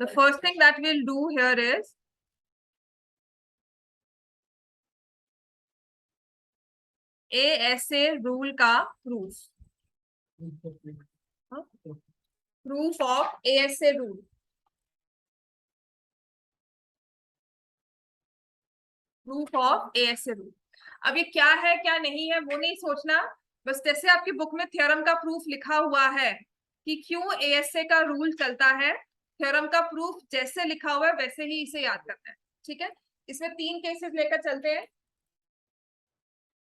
The first thing that we'll do here is ASA rule का proof. Proof of ASA rule. Proof of ASA rule. अब ये क्या है क्या नहीं है वो नहीं सोचना, बस जैसे आपकी बुक में थ्योरम का प्रूफ लिखा हुआ है कि क्यों ASA का रूल चलता है, थ्योरम का प्रूफ जैसे लिखा हुआ है वैसे ही इसे याद करना है. ठीक है, इसमें 3 केसेस लेकर चलते हैं.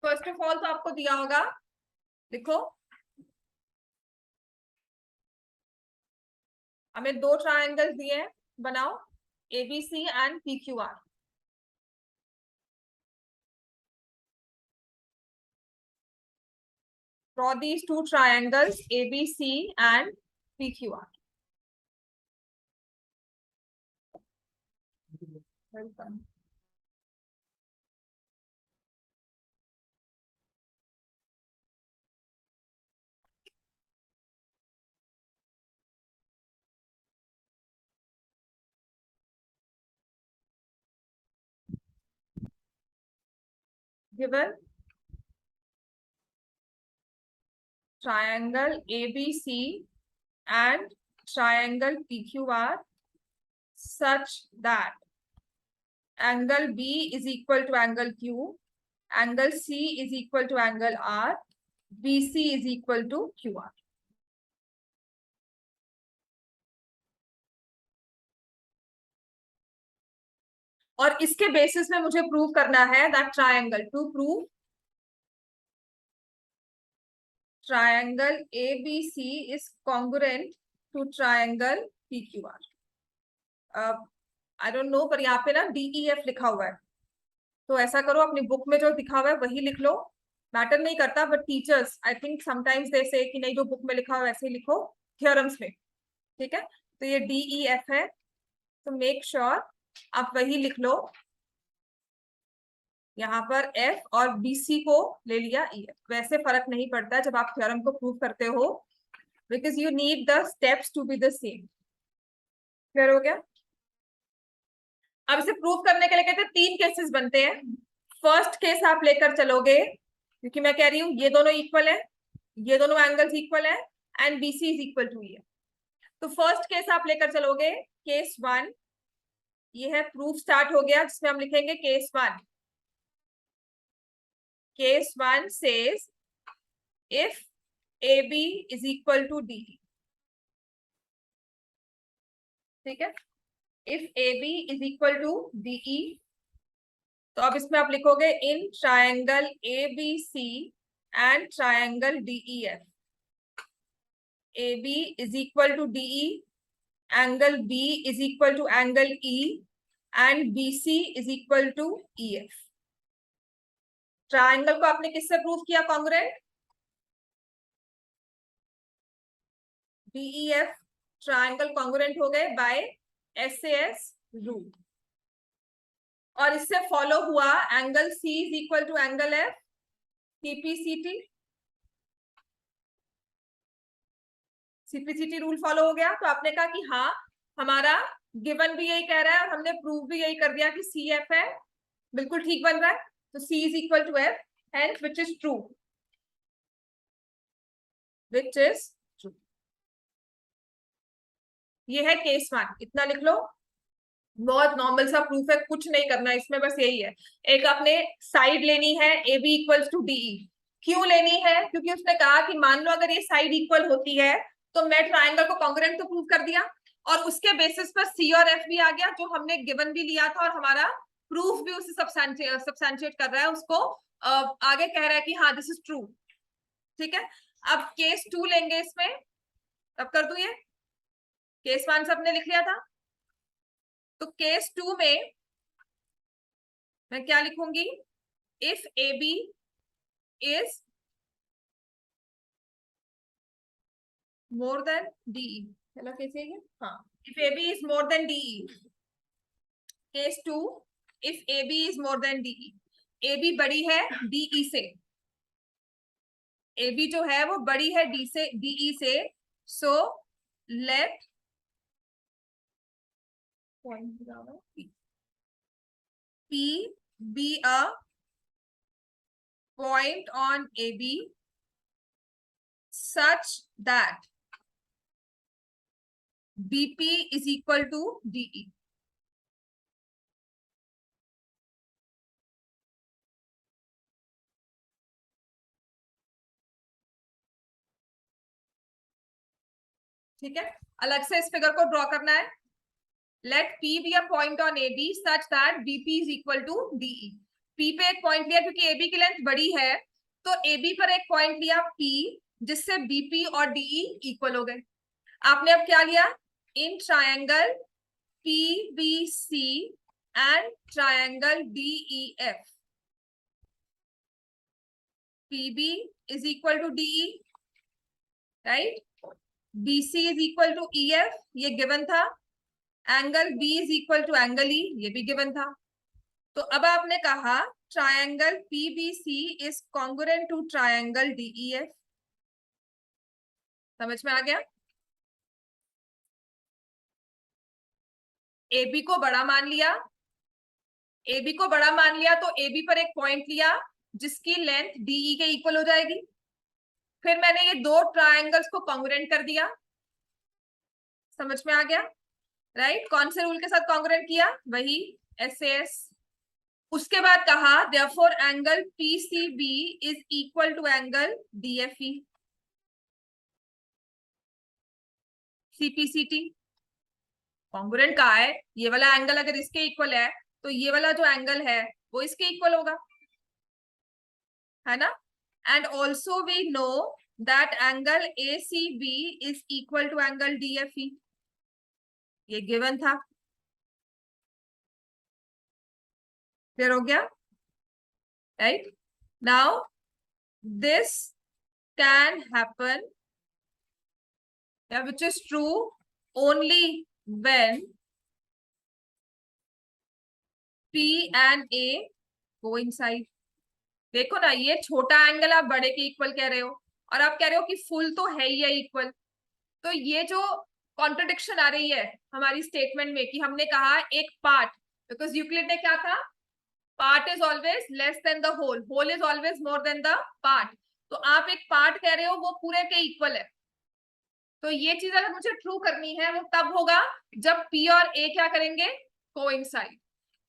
फर्स्ट ऑफ ऑल तो आपको दिया होगा, देखो हमें 2 ट्रायंगल्स दिए हैं, बनाओ ABC and PQR. Draw these 2 triangles ABC and PQR. Welcome. Given triangle ABC and triangle PQR such that angle B is equal to angle Q, angle C is equal to angle R, BC is equal to QR. और इसके basis में मुझे prove करना है that triangle, to prove triangle ABC is congruent to triangle PQR. I don't know, पर यहाँ पे ना DEF लिखा हुआ है, तो ऐसा करो अपनी बुक में जो दिखा हुआ है वही लिख लो, मैटर नहीं करता. But teachers I think sometimes they से कि नहीं जो बुक में लिखा हुआ है वैसे ही लिखो थ्योरम्स में. ठीक है, तो ये DEF है, तो मेक श्योर आप वही लिख लो. यहाँ पर F और BC को ले लिया EF. वैसे फर्क नहीं पड़ता जब आप थ्योरम को प्रूव करते हो, because you need the steps to be the same. Clear हो गया? अब इसे प्रूव करने के लिए कहते हैं 3 केसेस बनते हैं. फर्स्ट केस आप लेकर चलोगे, क्योंकि मैं कह रही हूँ ये दोनों इक्वल है, ये दोनों एंगल्स इक्वल है and BC is equal to EF. तो फर्स्ट केस आप लेकर चलोगे केस 1. ये है प्रूफ स्टार्ट हो गया, जिसमें हम लिखेंगे case 1. Case 1 says if AB is equal to DE. ठीक है, if AB is equal to DE, तो अब इसमें आप लिखोगे in triangle ABC and triangle DEF. AB is equal to DE, angle B is equal to angle E, and BC is equal to EF. Triangle को आपने किससे prove किया congruent? DEF triangle congruent हो गए बाय SAS रूल. और इससे follow हुआ angle C is equal to angle F, CPCT. CPCT rule follow हो गया, तो आपने कहा कि हाँ हमारा गिवन भी यही कह रहा है और हमने प्रूव भी यही कर दिया कि CF है, बिल्कुल ठीक बन रहा है. तो C is equal to F, hence which is true. Which is true. ये है केस 1, इतना लिख लो. बहुत नॉर्मल सा प्रूफ है, कुछ नहीं करना इसमें, बस यही है. एक आपने साइड लेनी है AB इक्वल्स टू DE. क्यों लेनी है? क्योंकि उसने कहा कि मान लो अगर ये साइड इक्वल होती है तो मैं ट्रायंगल को कॉन्ग्रुएंट तो प्रूव कर दिया, और उसके बेसिस पर C और F भी आ गया जो हमने गिवन भी लिया था, और हमारा प्रूफ भी उसे सब्सटेंशिएट कर रहा है, उसको आगे कह रहा है कि हाँ दिस इज ट्रू. ठीक है, अब केस 2 लेंगे इसमें. अब कर दूं ये केस 1 सबने लिख लिया था, तो केस 2 में मैं क्या लिखूंगी? If AB is more than DE. चलो कैसे है? हाँ, if AB is more than DE. Case 2, if AB is more than DE. AB बड़ी है DE से, AB जो है वो बड़ी है DE से. सो लेट पॉइंट दिया हुआ है P be a point on AB such that BP is equal to DE. ठीक है, अलग से इस फिगर को ड्रॉ करना है. Let P be a point on AB such that BP is equal to DE. P पे एक पॉइंट लिया क्योंकि AB की लेंथ बड़ी है, तो AB पर एक पॉइंट लिया P, जिससे BP और DE इक्वल हो गए. आपने अब क्या लिया, in triangle PBC and triangle DEF, PB is equal to DE, right? BC is equal to EF, ये गिवन था. Angle B is equal to angle E, ये भी गिवन था. तो अब आपने कहा triangle PBC is congruent to triangle DEF. समझ में आ गया? AB को बड़ा मान लिया, AB को बड़ा मान लिया तो AB पर एक पॉइंट लिया जिसकी लेंथ DE के इक्वल हो जाएगी. फिर मैंने ये दो ट्रायंगल्स को कॉन्ग्रुएंट कर दिया. समझ में आ गया? राइट, कौन से रूल के साथ कॉन्ग्रुएंट किया, वही SAS. उसके बाद कहा therefore angle PCB is equal to angle DFE. CPCT congruent कहा है, ये वाला एंगल अगर इसके इक्वल है तो ये वाला जो एंगल है वो इसके इक्वल होगा, है ना. And also we know that angle ACB is equal to angle DFE, ये गिवन था. क्लियर हो गया? Right, now this can happen, which is true only when P and A coincide. देखो ना, ये छोटा एंगल आप बड़े के इक्वल कह रहे हो और आप कह रहे हो कि फुल तो है ही है इक्वल. तो ये जो कॉन्ट्रडिक्शन आ रही है हमारी स्टेटमेंट में कि हमने कहा एक पार्ट, बिकॉज यूक्लिड ने क्या था, part is always less than the whole, whole is always more than the part. तो आप एक पार्ट कह रहे हो वो पूरे के इक्वल है. तो ये चीज अगर मुझे ट्रू करनी है वो तब होगा जब P और A क्या करेंगे, coincide.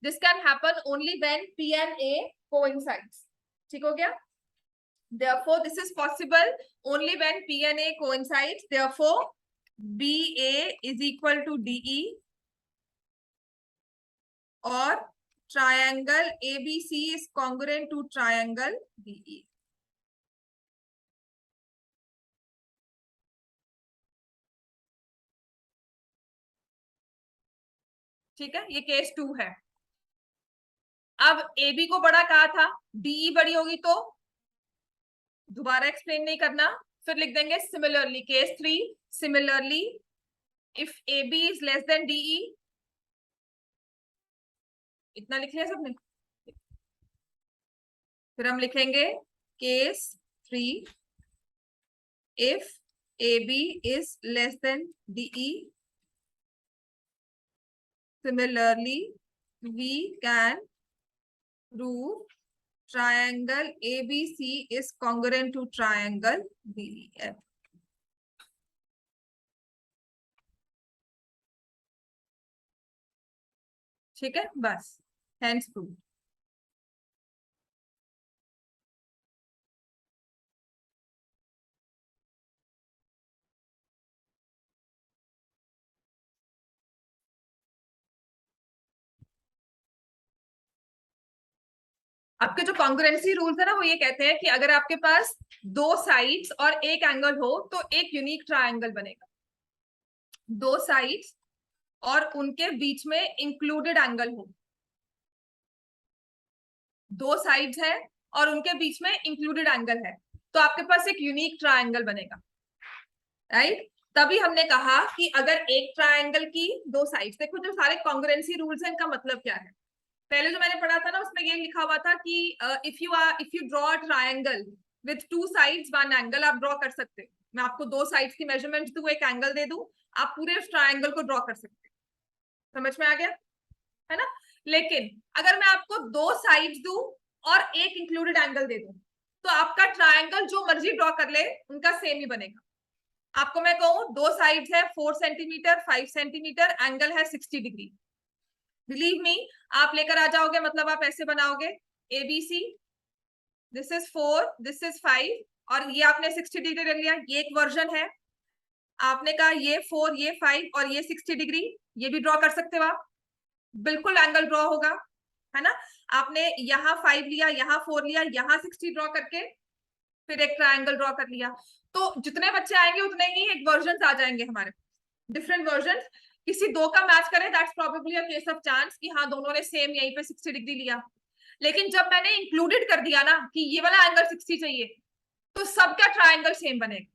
This can happen only when P and A coincides. ठीक हो गया? Therefore this is possible only when P and A coincides. Therefore BA is equal to DE और triangle ABC is congruent to triangle DE. ठीक है, ये case 2 है. अब AB को बड़ा कहा था, DE बड़ी होगी तो दोबारा एक्सप्लेन नहीं करना, फिर लिख देंगे similarly. Case 3, similarly if AB is less than DE, इतना लिख लिया सबने. फिर हम लिखेंगे case 3, if AB is less than DE, similarly we can prove triangle ABC is congruent to triangle DEF. ठीक है, बस hence proved. आपके जो कॉन्ग्रुएंसी रूल्स है ना, वो ये कहते हैं कि अगर आपके पास दो साइड्स और एक एंगल हो तो एक यूनिक ट्रायंगल बनेगा. दो साइड्स और उनके बीच में इंक्लूडेड एंगल हो, दो साइड्स है और उनके बीच में इंक्लूडेड एंगल है, तो आपके पास एक यूनिक ट्रायंगल बनेगा. राइट, तभी हमने कहा कि अगर एक ट्रायंगल की दो साइड्स, देखो जो सारे कॉन्ग्रुएंसी रूल्स हैं इनका मतलब क्या है. पहले जो मैंने पढ़ा था ना उसमें ये लिखा हुआ था कि if you draw a triangle with two sides one angle, आप ड्रॉ कर सकते हो. मैं आपको दो साइड्स की मेजरमेंट दूं, एक एंगल दे दूं, आप पूरे उस ट्रायंगल को ड्रॉ कर सकते हो. समझ में आ गया, है ना। लेकिन अगर मैं आपको दो साइड्स दूं और एक इंक्लूडेड एंगल दे दूं, तो आपका ट्रायंगल जो मर्जी ड्रॉ कर ले उनका सेम ही बनेगा। आपको मैं कहूं दो साइड्स है 4 सेंटीमीटर 5 सेंटीमीटर, एंगल है 60 डिग्री, बिलीव मी, आप लेकर आ जाओगे, मतलब आप ऐसे बनाओगे ABC, this is 4, this is 5, और ये आपने 60 डिग्री ले लिया, ये एक वर्जन है। आपने कहा ये 4, ये 5 और ये 60 डिग्री, ये भी ड्रॉ कर सकते हो आप, बिल्कुल एंगल ड्रॉ होगा, है ना। आपने यहाँ 5 लिया, यहाँ 4 लिया, यहाँ 60 ड्रॉ करके फिर एक ट्रायंगल ड्रॉ कर लिया, तो जितने बच्चे आएंगे उतने ही एक वर्जन आ जाएंगे हमारे, डिफरेंट वर्जन। किसी दो का मैच करे, that's probably a case of chance कि हाँ दोनों ने सेम यहीं पे 60 डिग्री लिया। लेकिन जब मैंने इंक्लूडेड कर दिया ना कि ये वाला एंगल 60 चाहिए, तो सबका ट्रायंगल सेम बनेगा।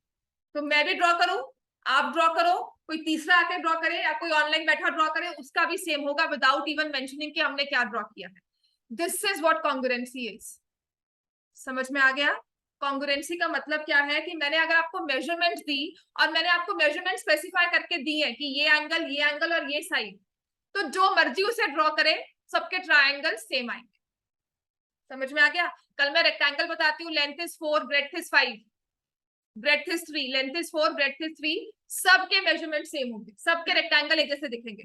तो मैं भी ड्रॉ करूं, आप ड्रॉ करो, कोई तीसरा आके ड्रॉ करे, या कोई ऑनलाइन बैठा ड्रॉ करे, उसका भी सेम होगा विदाउट इवन मेंशनिंग कि हमने क्या ड्रॉ किया है। This is what congruency is. समझ में आ गया। कॉन्ग्रुएंसी का मतलब क्या है कि मैंने अगर आपको मेजरमेंट दी और मैंने आपको मेजरमेंट स्पेसिफाई करके दी है कि ये एंगल और ये साइड, तो जो मर्जी उसे ड्रॉ करे, सबके ट्रायंगल सेम आएंगे। समझ में आ गया। कल मैं रेक्टेंगल बताती हूँ, length is 4, breadth is 5, breadth is 3, length is 4, breadth is 3, सबके मेजरमेंट सेम होंगे, सबके रेक्टेंगल एक जैसे दिखेंगे,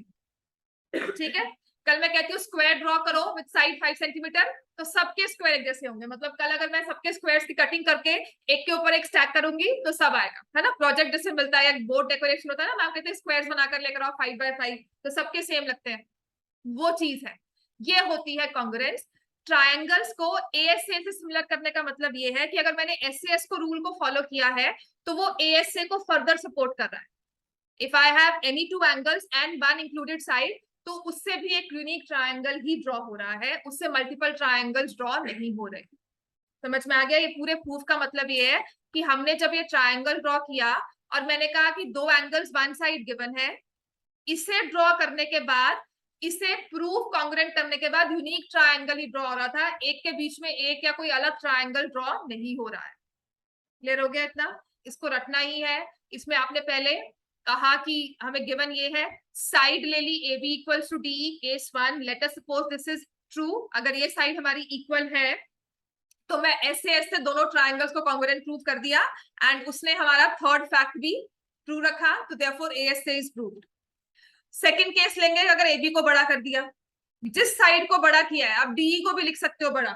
ठीक है। कल मैं कहती हूँ स्क्वायर ड्रॉ करो विद साइड 5 सेंटीमीटर, तो सबके स्क्वायर एक जैसे होंगे, मतलब कल अगर मैं सबके स्क्वायर्स की कटिंग करके एक के ऊपर एक स्टैक करूंगी तो सब आएगा, है ना। प्रोजेक्ट जैसे मिलता है, बोर्ड डेकोरेशन होता है ना, मैम कहते हैं स्क्वायर्स बनाकर लेकर आओ 5 बाय 5, तो सबके सेम लगते हैं, वो चीज है, ये होती है कॉन्ग्रुएंस। ट्रायंगल्स को एएसए से सिमिलर करने का मतलब ये है कि अगर मैंने एसएस को रूल को फॉलो किया है, तो वो एएसए को फर्दर सपोर्ट कर रहा है। If I have any two angles and one included side, तो उससे भी एक यूनिक ट्रायंगल ही ड्रॉ हो रहा है, उससे मल्टीपल ट्रायंगल्स ड्रॉ नहीं हो रहे। समझ में आ गया। ये पूरे प्रूफ का मतलब ये है कि हमने जब ये ट्रायंगल ड्रॉ किया और मैंने कहा कि दो एंगल्स वन साइड गिवन है, इसे ड्रॉ करने के बाद, इसे प्रूफ कॉन्ग्रुएंट करने के बाद यूनिक ट्रायंगल ही ड्रॉ हो रहा था, एक के बीच में एक या कोई अलग ट्रायंगल ड्रॉ नहीं हो रहा है। क्लियर हो गया इतना, इसको रखना ही है। इसमें आपने पहले कहा कि हमें गिवन ये है, साइड ले ली A B equals to D, case 1, let us suppose this is true, अगर ये साइड हमारी इक्वल है, तो मैं ऐसे ऐसे दोनों ट्रायंगल्स को कॉन्ग्रुएंट प्रूव कर दिया, एंड उसने हमारा थर्ड फैक्ट भी ट्रू रखा, तो therefore ASA is proved. Second case लेंगे, अगर ए बी को बड़ा कर दिया, जिस साइड को बड़ा किया है, आप डीई को भी लिख सकते हो बड़ा,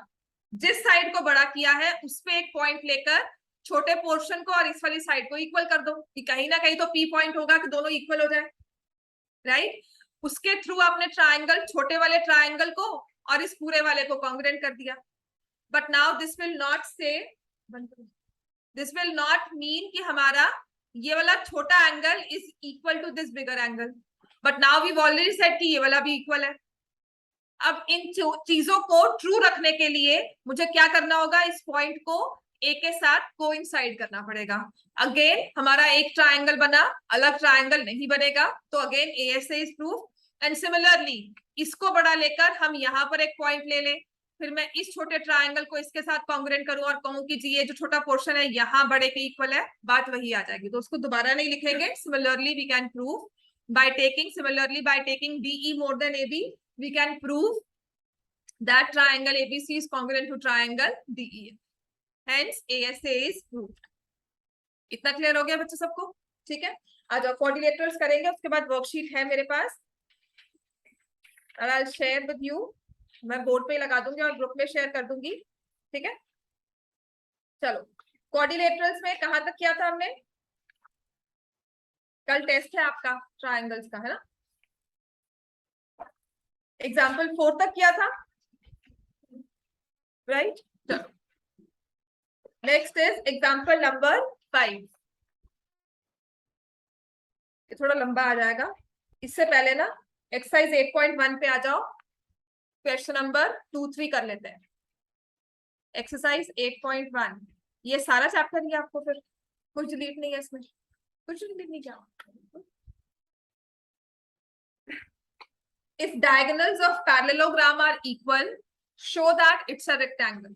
जिस साइड को बड़ा किया है उस पे एक पॉइंट लेकर छोटे पोर्शन को और इस वाली साइड को इक्वल कर दो, कि कहीं ना कहीं तो पी पॉइंट होगा कि दोनों इक्वल हो जाए, राइट। उसके थ्रू आपने ट्रायंगल, छोटे वाले ट्रायंगल को और इस पूरे वाले को कॉन्ग्रुएंट कर दिया। But now this will not say, this will not mean कि हमारा ये वाला छोटा angle is equal to this bigger angle, but now we already said कि ये वाला भी इक्वल है। अब इन चीजों को ट्रू रखने के लिए मुझे क्या करना होगा, इस पॉइंट को ए के साथ कोइंसाइड करना पड़ेगा। अगेन हमारा एक ट्रायंगल बना, अलग ट्रायंगल नहीं बनेगा, तो again ASA is proof. And similarly इसको बड़ा लेकर हम यहाँ पर एक पॉइंट ले लें, फिर मैं इस छोटे ट्रायंगल को इसके साथ कॉन्ग्रुएंट करूं और कहूं कि जी ये जो छोटा पोर्शन है यहाँ बड़े के इक्वल है, बात वही आ जाएगी, तो उसको दोबारा नहीं लिखेंगे। Similarly we can prove by taking DE more than AB, we can prove that triangle ABC is congruent to triangle DE. Hence ASA is proved. इतना क्लियर हो गया बच्चों सबको? ठीक है, आ जाओ कोऑर्डिनेटर्स करेंगे, उसके बाद वर्कशीट है मेरे पास, और I'll share with you, मैं बोर्ड पे ही लगा दूंगी और ग्रुप में शेयर कर दूंगी, ठीक है। चलो कोऑर्डिनेटर्स में कहां तक किया था हमने? कल टेस्ट है आपका ट्रायंगल्स का, है ना। एग्जाम्पल 4 तक किया था, राइट। चलो नेक्स्ट इज एग्जाम्पल नंबर 5, ये थोड़ा लंबा आ जाएगा, इससे पहले ना एक्सरसाइज 8.1 पे आ जाओ, क्वेश्चन नंबर 2-3 कर लेते हैं। एक्सरसाइज 8.1, ये सारा चैप्टर ही आपको, फिर कुछ डिलीट नहीं है इसमें, कुछ डिलीट नहीं किया। If diagonals of parallelogram are equal, show that it's a rectangle.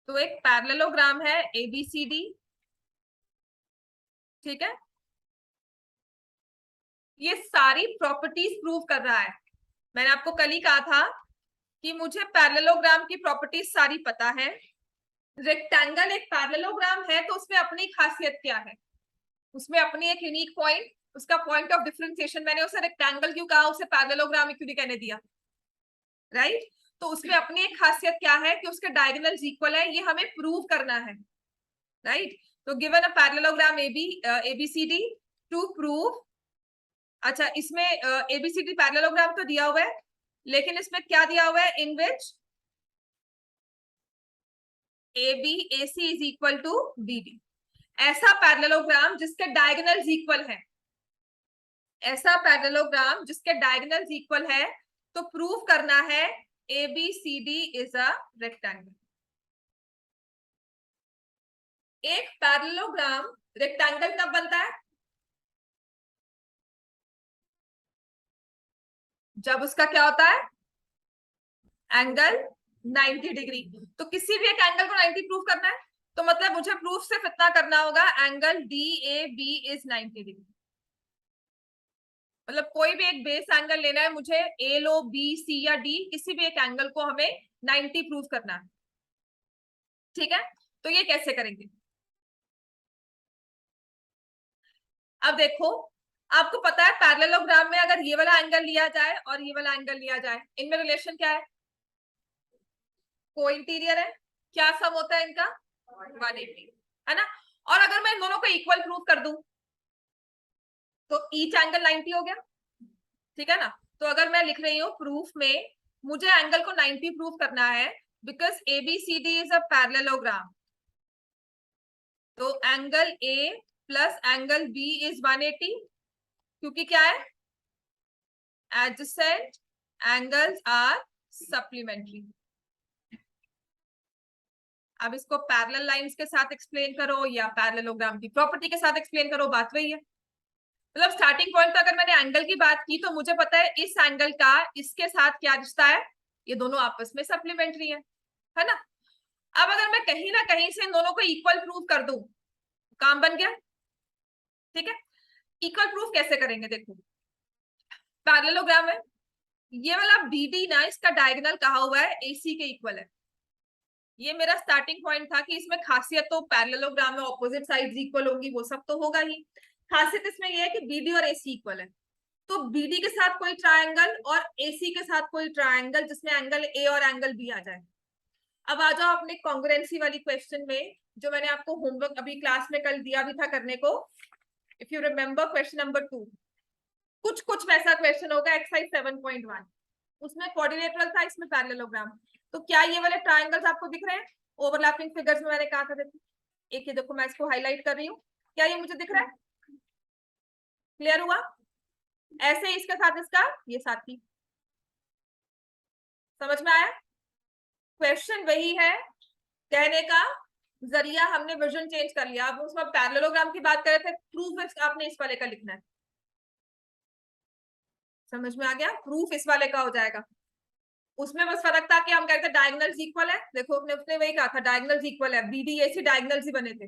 तो एक पैरेललोग्राम है ABCD, ठीक है, ये सारी प्रॉपर्टीज प्रूव कर रहा है। मैंने आपको कल ही कहा था कि मुझे पैरेललोग्राम की प्रॉपर्टीज सारी पता है। रेक्टेंगल एक पैरेललोग्राम है तो उसमें अपनी खासियत क्या है, उसमें अपनी एक यूनिक पॉइंट, उसका पॉइंट ऑफ डिफरेंशिएशन, मैंने उसे रेक्टेंगल क्यों कहा, उसे पैरेललोग्राम क्यों नहीं कहने दिया, राइट? तो उसमें अपनी एक खासियत क्या है कि उसके डायगोनल्स इक्वल है, ये हमें प्रूव करना है, राइट? तो given a parallelogram ABCD to prove, अच्छा इसमें ABCD पैरेललोग्राम तो दिया हुआ है, लेकिन इसमें क्या दिया हुआ है, in which ABAC is equal to BD, ऐसा पैरेललोग्राम जिसके डायगोनल्स इक्वल है, ऐसा पैरेललोग्राम जिसके डायगोनल्स इक्वल है, तो प्रूव करना है ABCD इज अ रेक्टेंगल। एक पैरेललोग्राम रेक्टेंगल कब बनता है, जब उसका क्या होता है, एंगल 90 डिग्री। तो किसी भी एक एंगल को 90 प्रूव करना है, तो मतलब मुझे प्रूफ सिर्फ इतना करना होगा, एंगल DAB इज 90 डिग्री। मतलब कोई भी एक बेस एंगल लेना है मुझे, A लो, B, C या D, किसी भी एक एंगल को हमें 90 प्रूव करना है, ठीक है? तो ये कैसे करेंगे, अब देखो, आपको पता है पैरेललोग्राम में अगर ये वाला एंगल लिया जाए और ये वाला एंगल लिया जाए, इनमें रिलेशन क्या है, को इंटीरियर है, क्या सम होता है इनका, 180, है ना? और अगर मैं इन दोनों को इक्वल प्रूव कर दूं तो ईच एंगल 90 हो गया, ठीक है ना? तो अगर मैं लिख रही हूँ प्रूफ में, मुझे एंगल को 90 प्रूव करना है, because ABCD is a parallelogram, तो angle A plus angle B is 180, क्योंकि क्या है, एडजेसेंट एंगल्स आर सप्लीमेंट्री। अब इसको पैरेलल लाइंस के साथ एक्सप्लेन करो या पैरेललोग्राम की प्रॉपर्टी के साथ एक्सप्लेन करो, बात वही है। मतलब स्टार्टिंग पॉइंट तो अगर मैंने एंगल की बात की तो मुझे पता है इस एंगल का इसके साथ क्या रिश्ता है, ये दोनों आपस में सप्लीमेंट्री है ना? अब अगर मैं कहीं ना कहीं से इन दोनों को इक्वल प्रूव कर दूं, काम बन गया, ठीक है? इक्वल प्रूफ कैसे करेंगे, देखो पैरेललोग्राम है, ये वाला BD ना, इसका डायगोनल कहा हुआ है AC के इक्वल है। ये मेरा स्टार्टिंग पॉइंट था कि इसमें खासियत तो पैरेललोग्राम में ऑपोजिट साइड्स इक्वल होंगी, वो सब तो होगा ही, खासियत इसमें ये है कि BD और AC इक्वल है। तो BD के साथ कोई ट्रायंगल और AC के साथ कोई ट्रायंगल जिसमें एंगल A और एंगल B आ जाए। अब आ जाओ अपने कॉन्ग्रुएंसी वाली क्वेश्चन में, जो मैंने आपको होमवर्क अभी क्लास में कल दिया भी था करने को, if you remember question number 2, कुछ कुछ वैसा क्वेश्चन होगा, एक्सरसाइज 7.1, उसमें क्वाड्रिलेटरल था, इसमें पैरेललोग्राम। तो क्या ये वाले ट्रायंगल्स आपको दिख रहे हैं, ओवरलैपिंग फिगर्स में मैंने कहा था, देखो एक ये देखो, मैं इसको हाईलाइट कर रही हूँ, क्या ये मुझे दिख रहा है, क्लियर हुआ? ऐसे इसके साथ इसका ये साथी, समझ में आया? क्वेश्चन वही है, कहने का जरिया हमने विजन चेंज कर लिया। अब उसमें पैरेललोग्राम की बात कर रहे थे, प्रूफ आपने इस वाले का लिखना है, समझ में आ गया? प्रूफ इस वाले का हो जाएगा। उसमें बस फर्क था कि हम कहते डायगोनल्स इक्वल है, देखो उसने उसने वही कहा था डायगोनल्स इक्वल है, BD AC डायगोनल्स ही बने थे,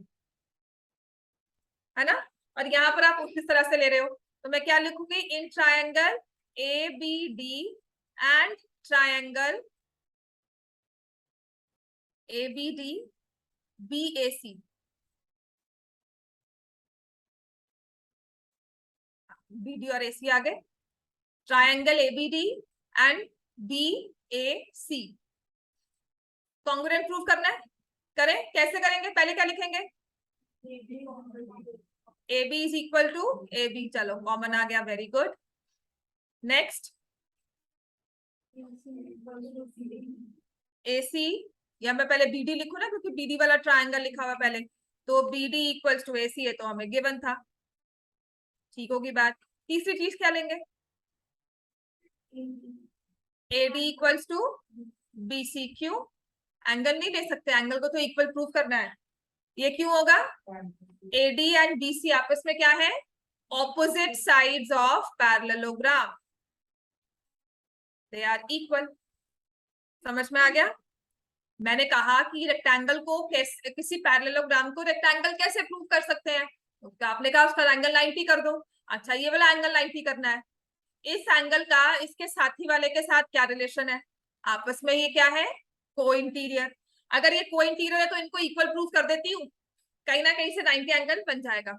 है ना? और यहाँ पर आप किस तरह से ले रहे हो, तो मैं क्या लिखूंगी, in triangle ABD and triangle ABD BAC, BD और AC आ गए, triangle ABD and BAC congruent prove करना है, करें, कैसे करेंगे, पहले क्या लिखेंगे, AB is equal to AB, चलो कॉमन आ गया, वेरी गुड। नेक्स्ट AC, या मैं पहले BD लिखूं ना, क्योंकि BD वाला ट्रायंगल लिखा हुआ पहले, तो BD इक्वल्स टू AC है, तो हमें गिवन था, ठीक होगी बात। तीसरी चीज क्या लेंगे, AD इक्वल्स टू BC, क्यों, एंगल नहीं ले सकते, एंगल को तो इक्वल प्रूव करना है, ये क्यों होगा, AD एंड BC आपस में क्या है, opposite sides of parallelogram, they are equal, समझ में आ गया? मैंने कहा कि रेक्टेंगल को कैसे, किसी पैरेललोग्राम को रेक्टेंगल कैसे प्रूव कर सकते हैं, तो आपने कहा उसका एंगल 90 कर दो। अच्छा, ये वाला एंगल 90 करना है। इस एंगल का इसके साथी वाले के साथ क्या रिलेशन है, आपस में ये क्या है, को इंटीरियर। अगर ये को इंटीरियर है तो इनको इक्वल प्रूव कर देती हूँ, कहीं ना कहीं से 90 एंगल बन जाएगा।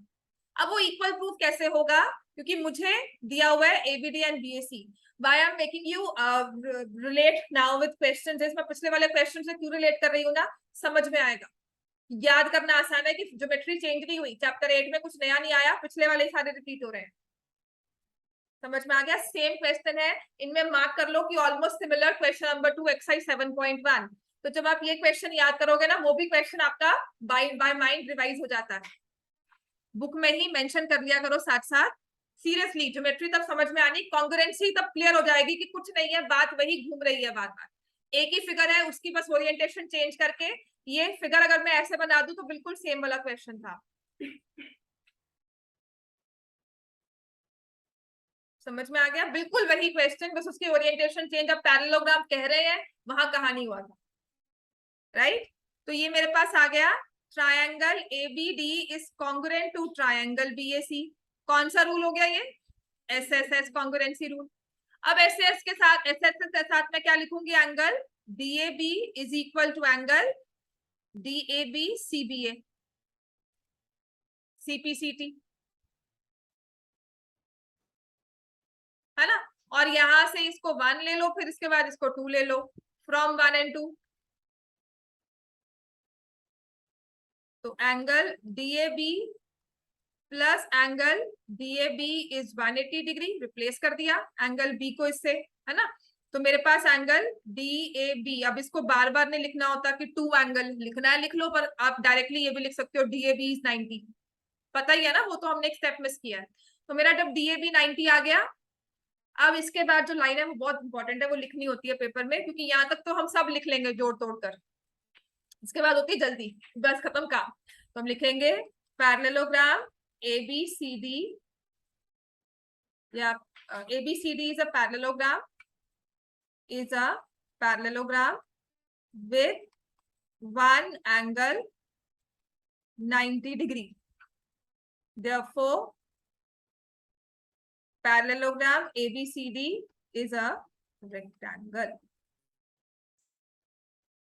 अब वो इक्वल प्रूफ कैसे होगा, क्योंकि मुझे दिया हुआ है ABD and BAC. Why I am making you relate now with question, जैसे मैं पिछले वाले क्वेश्चन से क्यों रिलेट कर रही हूँ ना, समझ में आएगा। याद करना आसान है कि ज्योमेट्री चेंज नहीं हुई, चैप्टर 8 में कुछ नया नहीं आया, पिछले वाले सारे रिपीट हो रहे हैं। समझ में आ गया, सेम क्वेश्चन है, इनमें मार्क कर लो कि almost similar question number 2 exercise 7.1। तो जब आप ये क्वेश्चन याद करोगे ना, वो भी क्वेश्चन आपका बाय माइंड रिवाइज हो जाता है। बुक में ही मेंशन कर लिया करो साथ साथ। सीरियसली ज्योमेट्री तब समझ में आनी, कॉन्ग्रुएंसी तब क्लियर हो जाएगी कि कुछ नहीं है, बात वही घूम रही है, बार बार एक ही फिगर है, उसकी बस ओरिएंटेशन चेंज करके। ये फिगर अगर मैं ऐसे बना दूं तो बिल्कुल सेम वाला क्वेश्चन था। समझ में आ गया, बिल्कुल वही क्वेश्चन, बस उसकी ओरिएंटेशन चेंज। अब पैरेललोग्राम कह रहे हैं, वहां कहानी हुआ था, राइट। तो ये मेरे पास आ गया, triangle ABD is congruent to triangle BAC. कौन सा रूल हो गया ये, एसएसएस कॉन्ग्रुएंसी रूल। अब एसएस के साथ, एसएस के साथ मैं क्या लिखूंगी, angle DAB is equal to angle DAB CBA CPCT, है ना। और यहां से इसको 1 ले लो, फिर इसके बाद इसको 2 ले लो, फ्रॉम 1 एंड 2। तो angle DAB plus angle DAB is 180 degree, replace कर दिया एंगल बी को इससे, है ना। तो मेरे पास एंगल डीएबी, अब इसको बार बार नहीं लिखना होता कि 2 एंगल लिखना है, लिख लो, पर आप डायरेक्टली ये भी लिख सकते हो डीएबी इज 90, पता ही है ना, वो तो हमने एक स्टेप मिस किया है। तो मेरा जब डीएबी 90 आ गया, अब इसके बाद जो लाइन है वो बहुत इंपॉर्टेंट है, वो लिखनी होती है पेपर में, क्योंकि यहाँ तक तो हम सब लिख लेंगे जोड़ तोड़ कर, इसके बाद होती है जल्दी, बस खत्म काम। तो हम लिखेंगे पैरेललोग्राम ABCD, या ABCD is a parallelogram, is a parallelogram with one angle 90 degree. Therefore, parallelogram ABCD is a rectangle.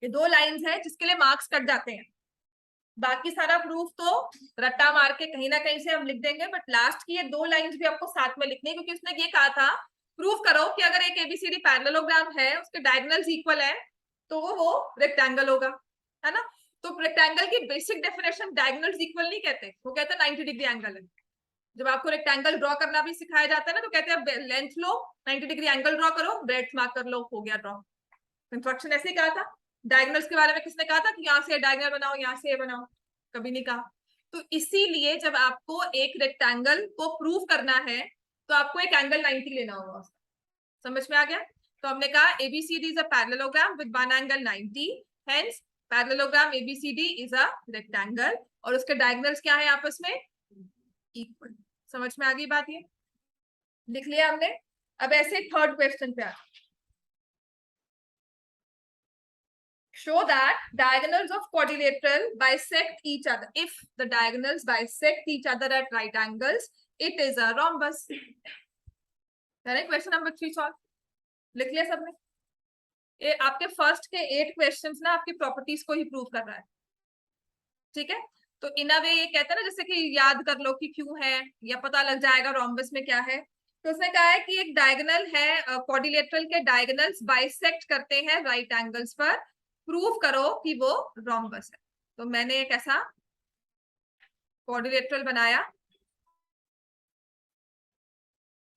ये 2 लाइंस है जिसके लिए मार्क्स कट जाते हैं, बाकी सारा प्रूफ तो रट्टा मार के कहीं ना कहीं से हम लिख देंगे, बट लास्ट की ये 2 लाइंस भी आपको साथ में लिखनी है, क्योंकि उसने ये कहा था प्रूफ करो कि अगर एक एबीसीडी पैरेललोग्राम है, उसके डायगोनल्स इक्वल है, तो वो रेक्टेंगल होगा, है ना। तो रेक्टेंगल की बेसिक डेफिनेशन डायगोनल्स इक्वल नहीं कहते, वो कहते हैं 90 डिग्री एंगल है। जब आपको रेक्टेंगल ड्रॉ करना भी सिखाया जाता है ना, तो कहते हैं लेंथ लो, 90 डिग्री एंगल ड्रॉ करो, ब्रेड्थ मार्क कर लो, हो गया ड्रॉ। इंस्ट्रक्शन ऐसे ही कहा था। डायगोनल्स के बारे में किसने कहा था कि यहाँ से डायगोनल बनाओ, यहाँ से बनाओ, कभी नहीं कहा। तो इसीलिए जब आपको एक रेक्टेंगल को प्रूव करना है, तो आपको एक एंगल 90 लेना होगा, समझ में आ गया। तो हमने कहा ABCD is a parallelogram with one angle 90, hence parallelogram ABCD is a rectangle, और उसके डायगोनल्स क्या है आपस में, इक्वल। समझ में आ गई बात, ये लिख लिया हमने। अब ऐसे थर्ड क्वेश्चन पे आ, show that diagonals of quadrilateral bisect each other. If the diagonals bisect each other at right angles, it is a rhombus. Question number 3 solve, लिख लिया सबने। ये आपके फर्स्ट के 8 क्वेश्चंस ना आपकी प्रॉपर्टीज को ही प्रूव कर रहा है, ठीक है। तो इन अ वे ये कहते हैं ना, जैसे कि याद कर लो कि क्यों है, या पता लग जाएगा रोम्बस में क्या है। तो उसने कहा है कि एक डायगोनल है, क्वाड्रिलेटरल के डायगोनल्स बाइसेक्ट करते हैं राइट एंगल्स पर, प्रूव करो कि वो रोम्बस है। तो मैंने एक ऐसा क्वाड्रिलेटरल बनाया,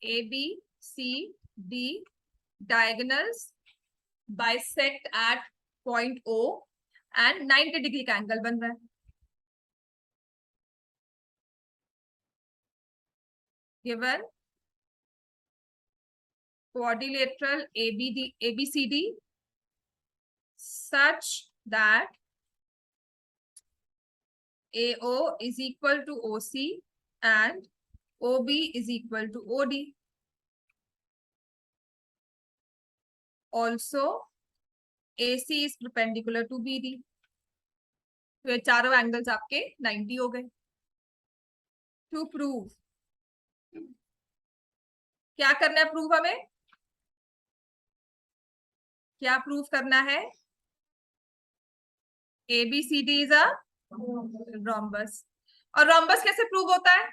ABCD diagonals bisect at point O and 90 degree का एंगल बन रहा है। Given quadrilateral ABCD such that AO is equal to OC and OB is equal to OD. Also, AC is perpendicular to BD। तो ये चारों angles आपके 90 हो गए। टू प्रूव, क्या करना है प्रूव हमें, क्या प्रूव करना है? ABCD is a rhombus. और रोम्बस कैसे प्रूव होता है?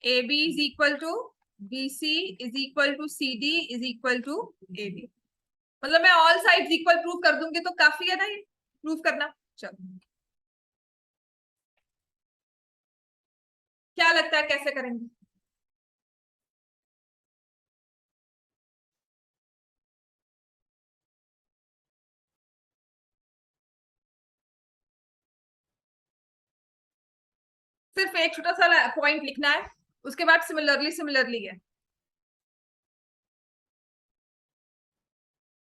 AB is equal to BC is equal to CD is equal to AB। मतलब मैं ऑल साइड्स इक्वल प्रूव कर दूंगी तो काफी है ना ये प्रूव करना। चलो क्या लगता है कैसे करेंगे? सिर्फ एक छोटा सा पॉइंट लिखना है, उसके बाद सिमिलरली सिमिलरली है।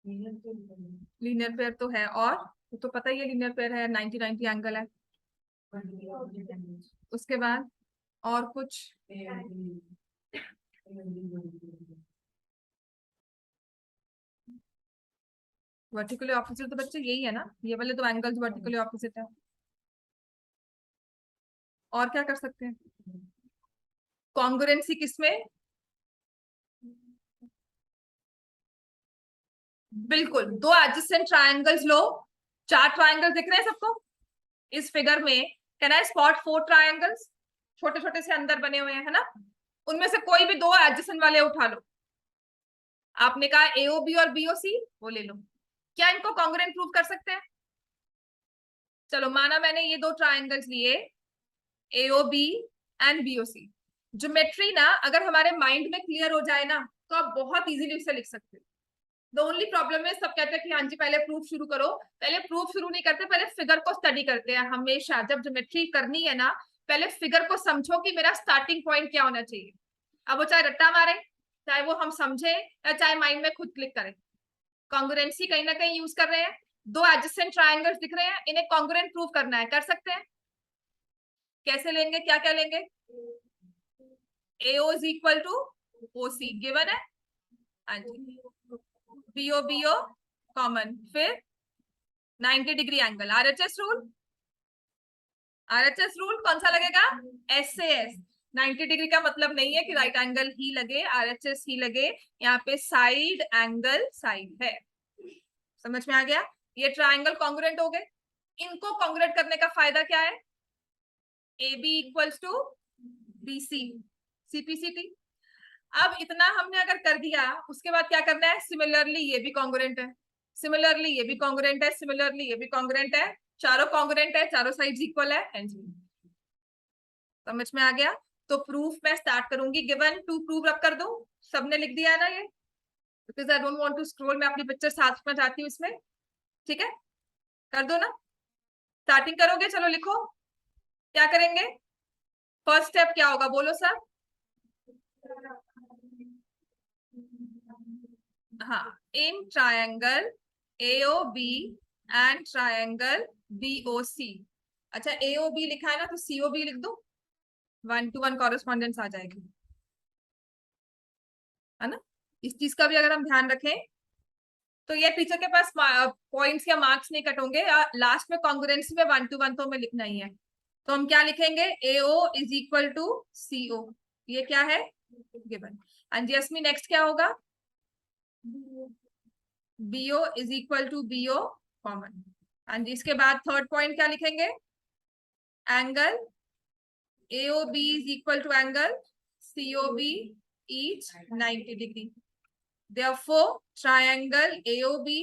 लीनियर पेयर तो है, और तो पता ही है लीनियर पेयर है, 90-90 एंगल है। उसके बाद और कुछ? वर्टिकली ऑपोजिट तो बच्चे यही है ना, ये वाले तो एंगल्स वर्टिकली ऑपोजिट है। और क्या कर सकते हैं? कॉन्ग्रुएंसी किसमें? बिल्कुल, दो एडजेसेंट ट्रायंगल्स लो। चार ट्रायंगल दिख रहे हैं सबको इस फिगर में? Can I spot 4 triangles? छोटे छोटे से अंदर बने हुए हैं, है ना? उनमें से कोई भी दो एडजेसेंट वाले उठा लो। आपने कहा AOB और BOC, वो ले लो। क्या इनको कॉन्ग्रुएंट प्रूव कर सकते हैं? चलो माना मैंने ये दो ट्रायंगल्स लिए, AOB एंड BOC। ज्योमेट्री ना अगर हमारे माइंड में क्लियर हो जाए ना, तो आप बहुत इजीली उसे लिख सकते हो। द ओनली प्रॉब्लम है, सब कहते हैं कि हाँ जी पहले प्रूफ शुरू करो। पहले प्रूफ शुरू नहीं करते, पहले फिगर को स्टडी करते हैं। हमेशा जब ज्योमेट्री करनी है ना, पहले फिगर को समझो कि मेरा स्टार्टिंग पॉइंट क्या होना चाहिए। अब वो चाहे रट्टा मारे, चाहे वो हम समझे, या चाहे माइंड में खुद क्लिक करें, कॉन्ग्रुएंसी कहीं ना कहीं यूज कर रहे हैं। दो एडजेसेंट ट्रायंगल्स दिख रहे हैं, इन्हें कॉन्ग्रुएंट प्रूव करना है, कर सकते हैं। कैसे लेंगे, क्या क्या लेंगे? AO is equal to OC given है, हाँ जी। BO कॉमन, फिर 90 degree angle, RHS rule. RHS rule कौन सा लगेगा? SAS। 90 डिग्री का मतलब नहीं है कि राइट एंगल ही लगे, RHS ही लगे। यहाँ पे साइड एंगल साइड है। समझ में आ गया? ये ट्राइंगल कॉन्ग्रुएंट हो गए। इनको कॉन्ग्रुएंट करने का फायदा क्या है? AB equals to BC, CPCT। अब इतना हमने अगर कर दिया, उसके बाद क्या करना है? सिमिलरली ये भी कॉन्ग्रुएंट है, सिमिलरली ये भी कॉन्ग्रुएंट है, सिमिलरली ये भी कॉन्ग्रुएंट है। चारों कॉन्ग्रुएंट है, चारों साइड्स इक्वल है। समझ में आ गया? तो प्रूफ मैं स्टार्ट करूंगी। गिवन टू प्रूव रख कर दो, सबने लिख दिया है ना ये? Because I don't want to scroll, मैं अपनी पिक्चर साथ में चाहती हूँ इसमें। ठीक है, कर दो ना, स्टार्टिंग करोगे? चलो लिखो, क्या करेंगे? फर्स्ट स्टेप क्या होगा, बोलो सर? हाँ, in triangle AOB and triangle BOC। अच्छा, AOB लिखा है ना, तो COB लिख दो, 1-to-1 कॉरेस्पॉन्डेंस आ जाएगी, है ना? इस चीज का भी अगर हम ध्यान रखें तो ये टीचर के पास पॉइंट्स या मार्क्स नहीं कट होंगे। लास्ट में कॉन्ग्रुएंसी में 1-to-1 तो हमें लिखना ही है। तो हम क्या लिखेंगे? AO is equal to CO। ये क्या है? Given. And yes me next क्या होगा? BO is equal to BO common. And इसके बाद थर्ड पॉइंट क्या लिखेंगे? Angle AOB is equal to angle COB each 90 degree. Therefore, triangle AOB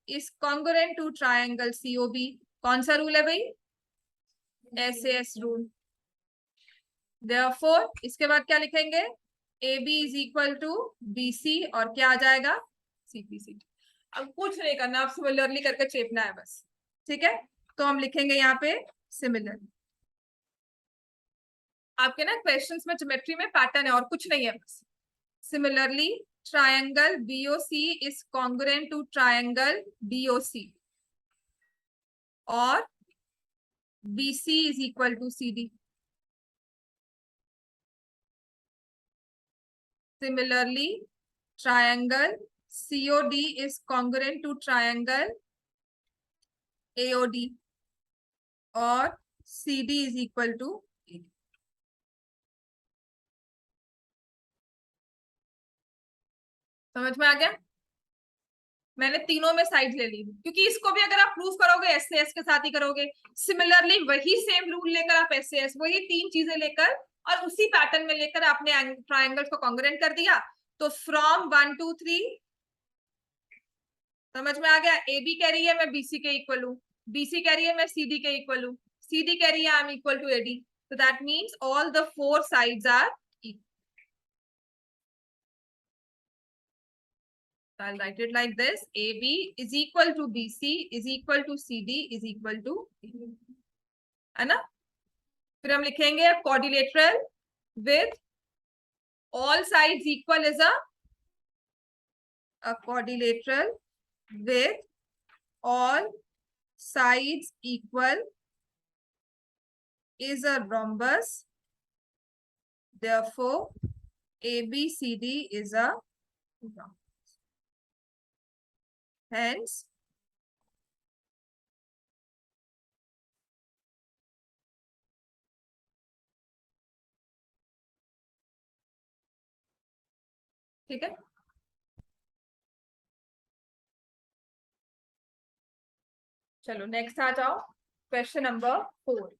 is congruent to triangle COB। कौन सा rule है भाई? SAS rule. Therefore, इसके बाद क्या लिखेंगे? AB is equal to BC, और क्या आ जाएगा? CPC। अब कुछ नहीं करना, आप सिमिलरली करके चेपना है बस। ठीक है, तो हम लिखेंगे यहाँ पे सिमिलर। आपके ना क्वेश्चंस में ज्योमेट्री में पैटर्न है और कुछ नहीं है बस। Similarly, triangle BOC is congruent to triangle DOC, और BC is equal to CD। Similarly, triangle COD is congruent to triangle AOD और CD is equal to AD। समझ में आ गया? मैंने तीनों में साइड ले ली क्योंकि इसको भी अगर आप प्रूफ करोगे एसएस के साथ ही करोगे। सिमिलरली वही सेम रूल लेकर आप एसएस, वही तीन चीजें लेकर और उसी पैटर्न में लेकर आपने ट्राइंगल्स को कॉन्ग्रुएंट कर दिया। तो फ्रॉम 1 2 3 समझ में आ गया? AB कह रही है मैं BC के इक्वल हूँ, BC कह रही है मैं CD के इक्वल हूँ, CD कह रही है I am equal to AD। So that means all the four sides are equal. So I'll write it like this: AB is equal to BC is equal to CD is equal to AD. है ना? फिर हम लिखेंगे quadrilateral with all sides equal is a quadrilateral with all sides equal is a rhombus. Therefore, ABCD is a rhombus. Hence, ठीक है? चलो next आ जाओ, question number 4।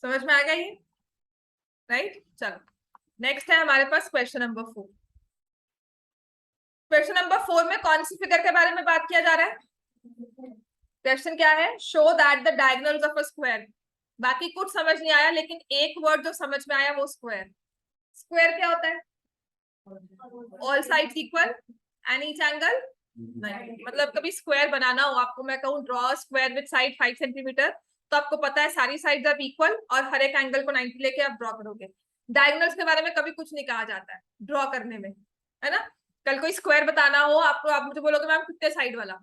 समझ में आ गया ये? राइट, चलो नेक्स्ट है हमारे पास क्वेश्चन नंबर 4। क्वेश्चन नंबर 4 में कौन सी फिगर के बारे में बात किया जा रहा है? क्वेश्चन क्या है? Show that the diagonals of a square. बाकी कुछ समझ नहीं आया, लेकिन एक वर्ड जो समझ में आया वो स्क्वायर। स्क्वायर क्या होता है? All sides equal and each angle 90। मतलब कभी स्क्वायर बनाना हो आपको, मैं कहूँ draw square with side 5 centimetre, तो आपको पता है सारी साइड्स आप इक्वल और हर एक एंगल को 90 लेके आप ड्रॉ करोगे। डायगोनल्स के बारे में कभी कुछ नहीं कहा जाता है ड्रॉ करने में, है ना? कल कोई स्क्वायर बताना हो आपको, आप मुझे बोलोगे मैम कितने साइड वाला,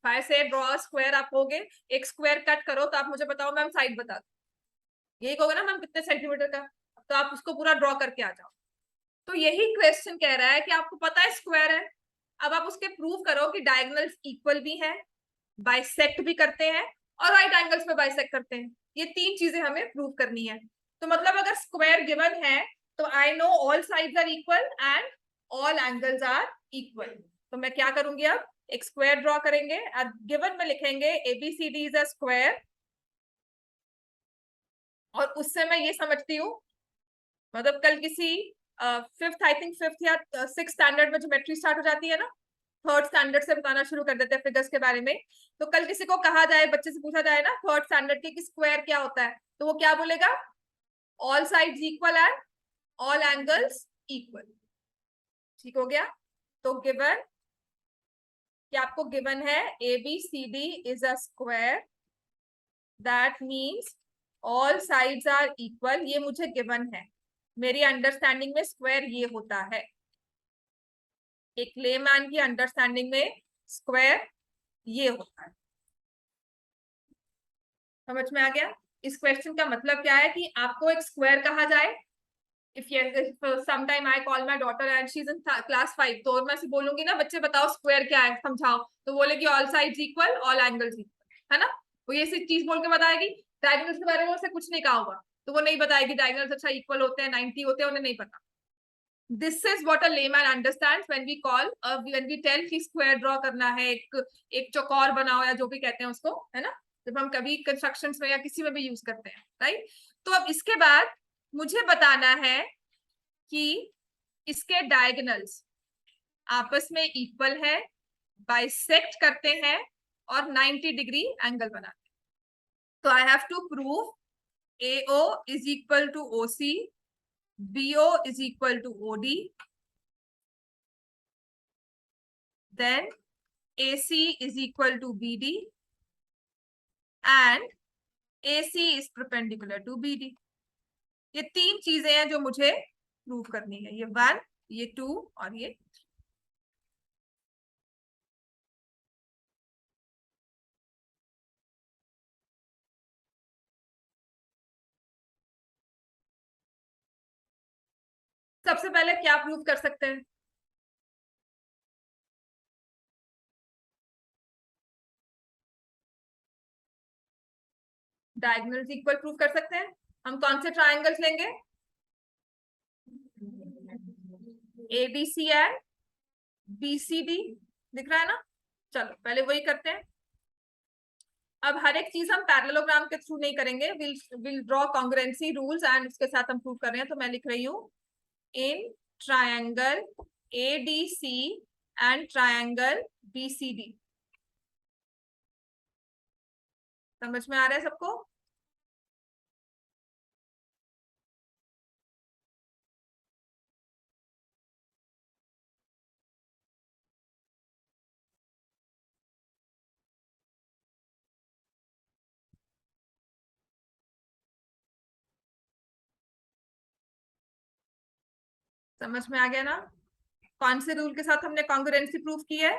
फाइव से ड्रॉ स्क्वायर आप कहोगे, एक स्क्वायर कट करो तो आप मुझे बताओ मैम साइड बता दो, यही कहोगे ना मैम कितने सेंटीमीटर का, तो आप उसको पूरा ड्रॉ करके आ जाओ। तो यही क्वेश्चन कह रहा है कि आपको पता है स्क्वायर है, अब आप उसके प्रूव करो कि डायगोनल्स इक्वल भी है, बाइसेक्ट भी करते हैं और राइट एंगल्स में बाइसेक्ट करते हैं। ये तीन चीजें हमें प्रूव करनी है। तो मतलब अगर स्क्वायर गिवन है तो I know all sides are equal and all angles are equal. तो मैं क्या करूंगी, अब एक स्क्वायर ड्रॉ करेंगे, गिवन में लिखेंगे ABCD इज अ स्क्वायर, और उससे मैं ये समझती हूँ, मतलब कल किसी फिफ्थ, आई थिंक फिफ्थ या सिक्स स्टैंडर्ड में ज्योमेट्री स्टार्ट हो जाती है ना, थर्ड स्टैंडर्ड से बताना शुरू कर देते हैं फिगर्स के बारे में। तो कल किसी को कहा जाए, बच्चे से पूछा जाए ना थर्ड स्टैंडर्ड के कि स्क्वायर क्या होता है, तो वो क्या बोलेगा? All sides equal and all angles equal. ठीक हो गया? तो गिवन कि आपको गिवन है ABCD is a square, that means all sides are equal, ये मुझे गिवन है। मेरी अंडरस्टैंडिंग में स्क्वायर ये होता है, एक लेमैन की अंडरस्टैंडिंग में स्क्वायर ये होता है। समझ में आ गया? इस क्वेश्चन का मतलब क्या है कि आपको एक स्क्वायर कहा जाए, if sometime I call my daughter and she's in class 5, तो मैं से बोलूंगी ना बच्चे बताओ स्क्वायर क्या है, समझाओ, तो बोलेगी all sides equal all angles equal, है ना? वो ये चीज बोल के बताएगी। डायगोनल्स के बारे में उसे कुछ नहीं कहा होगा तो वो नहीं बताएगी डायगोनल्स अच्छा इक्वल होते हैं 90 होते हैं, उन्हें नहीं पता। This is what a layman understands when we call, when we tell कि स्क्वायर ड्रॉ करना है, एक चौकोर बनाओ या जो भी कहते हैं उसको, है ना? जब हम कभी कंस्ट्रक्शंस में या किसी में भी यूज करते हैं, राइट? तो अब इसके बाद मुझे बताना है कि इसके डायगोनल्स आपस में इक्वल है, बाइसेक्ट करते हैं और 90 डिग्री एंगल बनाते हैं। तो I have to prove AO is equal to OC, BO is equal to OD, then AC is equal to BD and AC is perpendicular to BD। ये तीन चीजें हैं जो मुझे प्रूव करनी है, ये 1, ये 2 और ये सबसे पहले क्या प्रूव कर सकते हैं? डायगोनल्स इक्वल प्रूव कर सकते हैं। हम कौन से ट्राइंगल्स लेंगे? एडीसी एंड बीसीडी, दिख रहा है ना? चलो पहले वही करते हैं। अब हर एक चीज हम पैरेललोग्राम के थ्रू नहीं करेंगे, will draw congruency rules and उसके साथ हम प्रूव कर रहे हैं। तो मैं लिख रही हूँ in triangle ADC and triangle BCD. समझ में आ रहा है सबको? समझ में आ गया ना? कौन से रूल के साथ हमने कॉन्ग्रुएंसी प्रूव की है?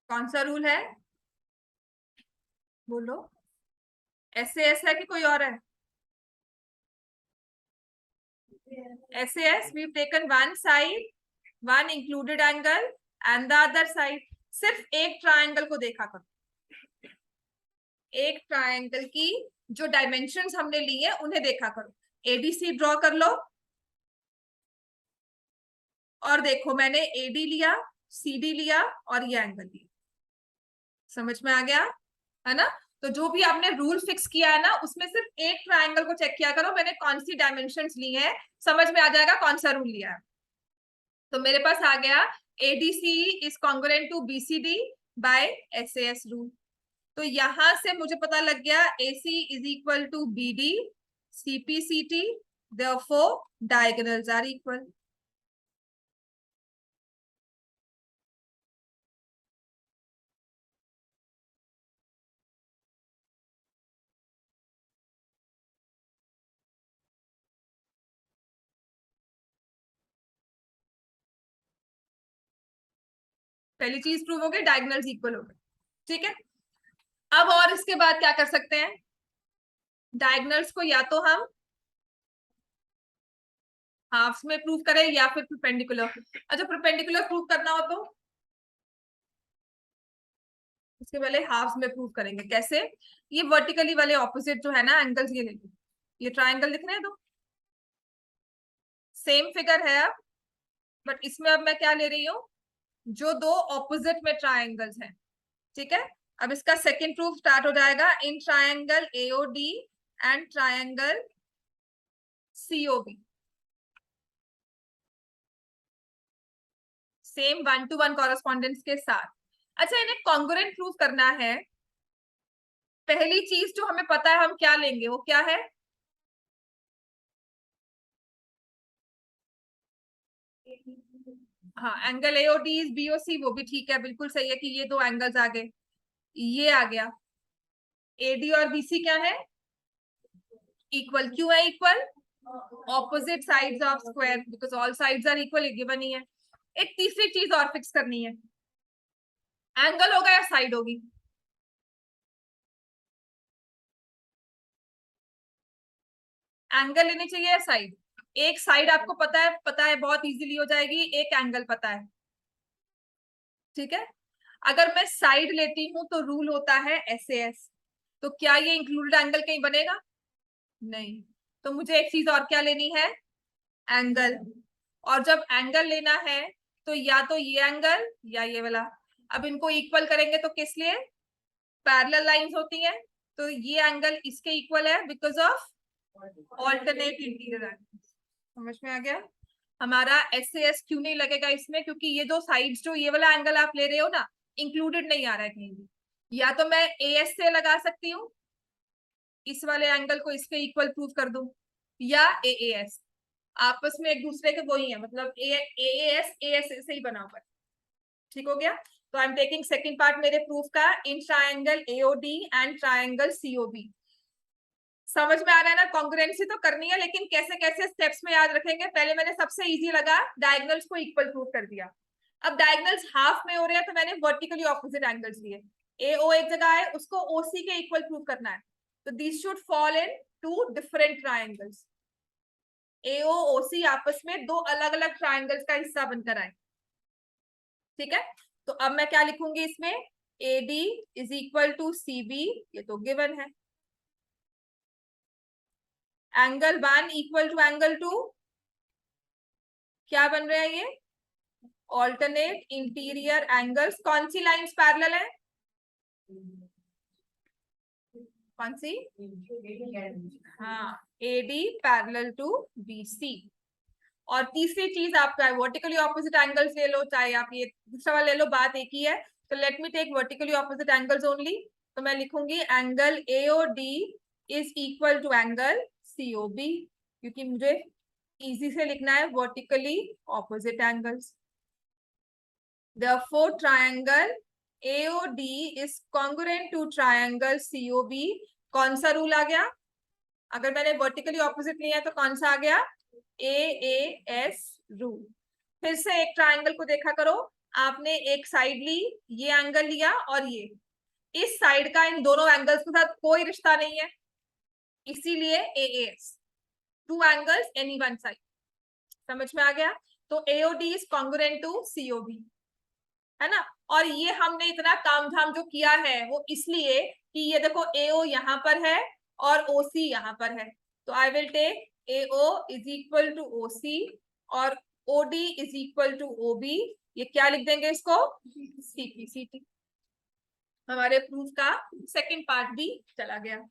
कौन सा रूल है? बोलो। ऐसे ऐसा है कि कोई और है? SAS we've taken one side, one included angle and the other side. सिर्फ एक ट्रायंगल को देखा करो, एक ट्रायंगल की जो डायमेंशंस हमने ली है उन्हें देखा करो। एडीसी ड्रॉ कर लो और देखो मैंने एडी लिया, सीडी लिया और ये एंगल लिया। समझ में आ गया है ना? तो जो भी आपने रूल फिक्स किया है ना उसमें सिर्फ एक ट्रायंगल को चेक किया करो मैंने कौन सी डायमेंशंस ली है, समझ में आ जाएगा कौन सा रूल लिया है। तो मेरे पास आ गया ADC is congruent to BCD by SAS rule. तो यहां से मुझे पता लग गया AC is equal to BD CPCT, therefore diagonals are equal। पहली चीज प्रूव हो गई, डायगोनल्स इक्वल हो गए। ठीक है, अब और इसके बाद क्या कर सकते हैं? डायगोनल्स को या तो हम हाफ्स में प्रूव करें या फिर परपेंडिकुलर। अच्छा, परपेंडिकुलर प्रूव करना हो तो उसके पहले हाफ्स में प्रूव करेंगे। कैसे? ये वर्टिकली वाले ऑपोजिट जो है ना एंगल्स, ये ले लो, ये ट्राइंगल लिख रहे हैं तो सेम फिगर है अब, बट इसमें अब मैं क्या ले रही हूँ? जो दो ऑपोजिट में ट्राइंगल्स हैं। ठीक है, अब इसका सेकंड प्रूफ स्टार्ट हो जाएगा। In triangle AOD and triangle COB, same 1-to-1 correspondence के साथ। अच्छा, इन्हें कॉन्ग्रुएंट प्रूफ करना है। पहली चीज जो हमें पता है हम क्या लेंगे, वो क्या है? हाँ, एंगल AOD इज BOC, वो भी ठीक है, बिल्कुल सही है कि ये दो एंगल्स आ गए। ये आ गया AD और BC क्या है? इक्वल। क्यों है equal? Opposite sides of square, because all sides are equal, given ही है। एक तीसरी चीज और फिक्स करनी है, एंगल होगा या साइड होगी? एंगल लेनी चाहिए या साइड? एक साइड आपको पता है बहुत इजीली हो जाएगी, एक एंगल पता है। ठीक है, अगर मैं साइड लेती हूं तो रूल होता है SAS। तो क्या ये इंक्लूडेड एंगल कहीं बनेगा? नहीं। तो मुझे एक चीज और क्या लेनी है? एंगल। और जब एंगल लेना है तो या तो ये एंगल या ये वाला। अब इनको इक्वल करेंगे तो किस लिए? पैरेलल लाइंस होती हैं, तो ये एंगल इसके इक्वल है because of alternate interior angle. समझ में आ गया? हमारा SAS क्यों नहीं लगेगा इसमें? क्योंकि ये दो साइड्स जो ये वाला एंगल आप ले रहे हो ना, इंक्लूडेड नहीं आ रहा है कहीं भी। या तो मैं AS से लगा सकती हूँ, इस वाले एंगल को इसके इक्वल प्रूव कर दूं, या AAS। आपस में एक दूसरे के वही है, मतलब AAS AS से ही बना हुआ है। ठीक हो गया? तो I am taking second part मेरे प्रूफ का, in triangle AOD and triangle COB। समझ में आ रहा है ना? कॉन्ग्रुएंसी तो करनी है, लेकिन कैसे कैसे स्टेप्स में याद रखेंगे। पहले मैंने सबसे इजी लगा, डायगोनल्स को इक्वल प्रूव कर दिया। अब डायगोनल्स हाफ में हो रहे हैं तो मैंने वर्टिकली ऑपोजिट एंगल्स लिए। AO एक जगह है, उसको OC के इक्वल प्रूव करना है, तो this should fall in two different triangles. AO OC आपस में दो अलग अलग ट्राइंगल्स का हिस्सा बनकर आए। ठीक है, तो अब मैं क्या लिखूंगी इसमें, AD is equal to CB, ये तो गिवन है। एंगल 1 इक्वल टू एंगल 2, क्या बन रहा है ये, ऑल्टरनेट इंटीरियर एंगल्स। कौन सी लाइंस पैरेलल है, कौन सी, हाँ, AD पैरेलल टू BC। और तीसरी चीज आपका है वर्टिकली ऑपोजिट एंगल्स ले लो, चाहे आप ये दूसरा वाला ले लो, बात एक ही है। तो let me take vertically opposite angles only. तो मैं लिखूंगी angle AOD is equal to angle COB, क्योंकि मुझे इजी से लिखना है vertically opposite angles. Therefore, triangle AOD is congruent to triangle COB। कौन सा रूल आ गया, अगर मैंने वर्टिकली ऑपोजिट लिया है तो कौन सा आ गया, AAS रूल। फिर से एक ट्राइंगल को देखा करो, आपने एक साइड ली, ये एंगल लिया, और ये इस साइड का इन दोनों एंगल्स के साथ कोई रिश्ता नहीं है, इसीलिए AAS, two angles any one side. समझ में आ गया, तो AOD is congruent to COB, है ना। और ये हमने इतना तामझाम जो किया है वो इसलिए कि ये देखो AO यहाँ पर है और OC यहाँ पर है, तो I will take AO is equal to OC और OD is equal to OB। ये क्या लिख देंगे इसको, CP। हमारे प्रूफ का सेकंड पार्ट भी चला गया।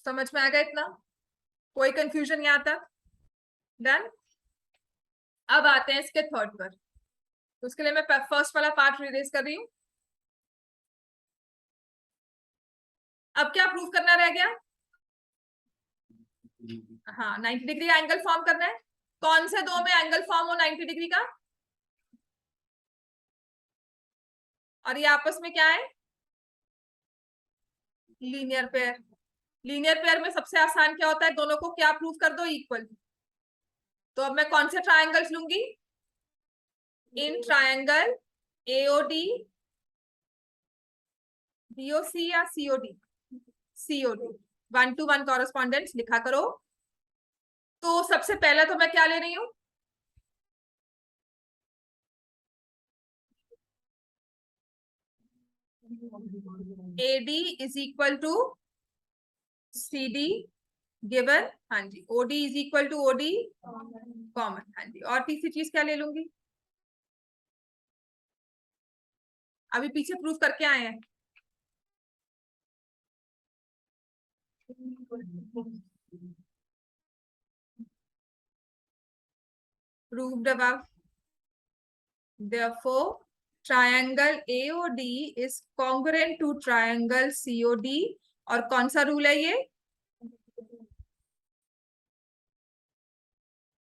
समझ में आ गया इतना, कोई कंफ्यूजन यहाँ तक, डन। अब आते हैं इसके थर्ड पर, तो उसके लिए मैं फर्स्ट वाला पार्ट रिलीज कर रही हूँ। अब क्या प्रूफ करना रह गया, हाँ 90 डिग्री एंगल फॉर्म करना है। कौन से दो में एंगल फॉर्म हो 90 डिग्री का, और ये आपस में क्या है, लीनियर पेयर। लीनियर पेयर में सबसे आसान क्या होता है, दोनों को क्या प्रूव कर दो, इक्वल। तो अब मैं कौन से ट्राइंगल्स लूंगी, इन ट्राइंगल AOD BOC या COD 1-to-1 कॉरेस्पॉन्डेंस लिखा करो। तो सबसे पहले तो मैं क्या ले रही हूं, AD is equal to CD given, हाँ जी, OD is equal to OD common, हाँ जी। और तीसरी चीज क्या ले लूंगी, अभी पीछे प्रूफ करके आए हैं, proved above। Therefore, triangle AOD is congruent to triangle COD। और कौन सा रूल है ये,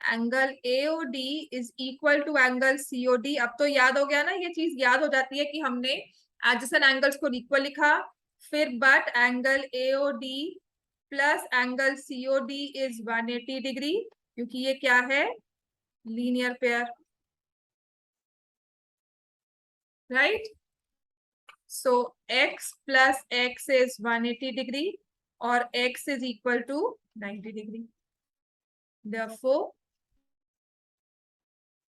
angle AOD is equal to angle COD। अब तो याद हो गया ना, ये चीज याद हो जाती है कि हमने एडजेसेंट एंगल्स को इक्वल लिखा, फिर but angle AOD plus angle COD is 180 degree, क्योंकि ये क्या है, linear pair, right. So x plus x is 180 degree और x is equal to 90 degree. Therefore,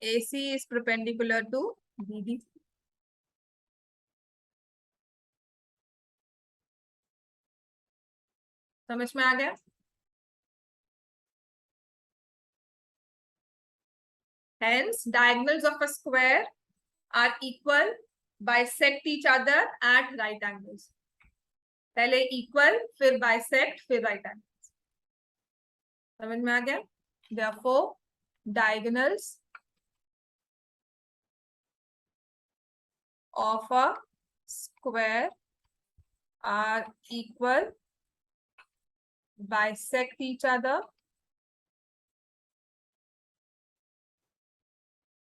AC is perpendicular to BD. समझ में आ गया। Hence, diagonals of a square are equal, bisect each other at right angles. पहले equal, फिर bisect, फिर right angles. समझ में आ गया। Therefore, diagonals of a square are equal, bisect each other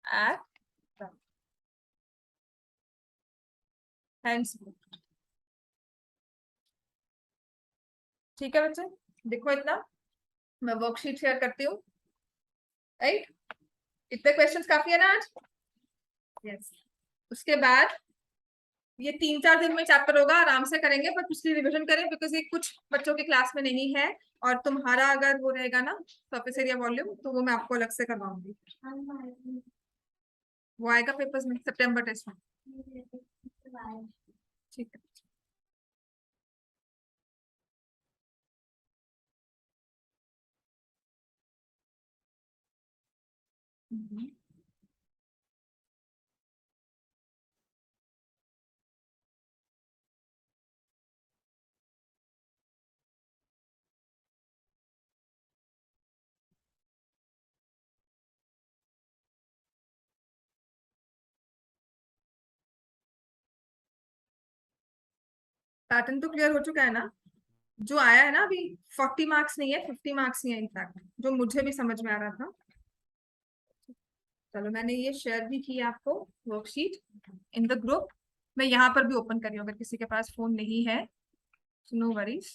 at hence ठीक है बच्चे, देखो इतना, मैं वर्कशीट शेयर करती हूँ। राइट, इतने क्वेश्चंस काफी है ना आज? यस। उसके बाद ये 3-4 दिन में चैप्टर होगा, आराम से करेंगे, पर पिछली रिवीजन करें बिकॉज ये कुछ बच्चों की क्लास में नहीं है। और तुम्हारा अगर वो रहेगा ना सरफेस एरिया वॉल्यूम, तो वो मैं आपको अलग से करवाऊंगी। वो आएगा पेपर्स में सितंबर टेस्ट में। ठीक है। पैटर्न तो क्लियर हो चुका है ना? जो आया है ना अभी, 40 मार्क्स नहीं है, 50 मार्क्स ही है इनफैक्ट, जो मुझे भी समझ में आ रहा था। चलो, मैंने ये शेयर भी की आपको वर्कशीट इन द ग्रुप। मैं यहाँ पर भी ओपन कर रही हूँ, अगर किसी के पास फोन नहीं है, नो वरीज।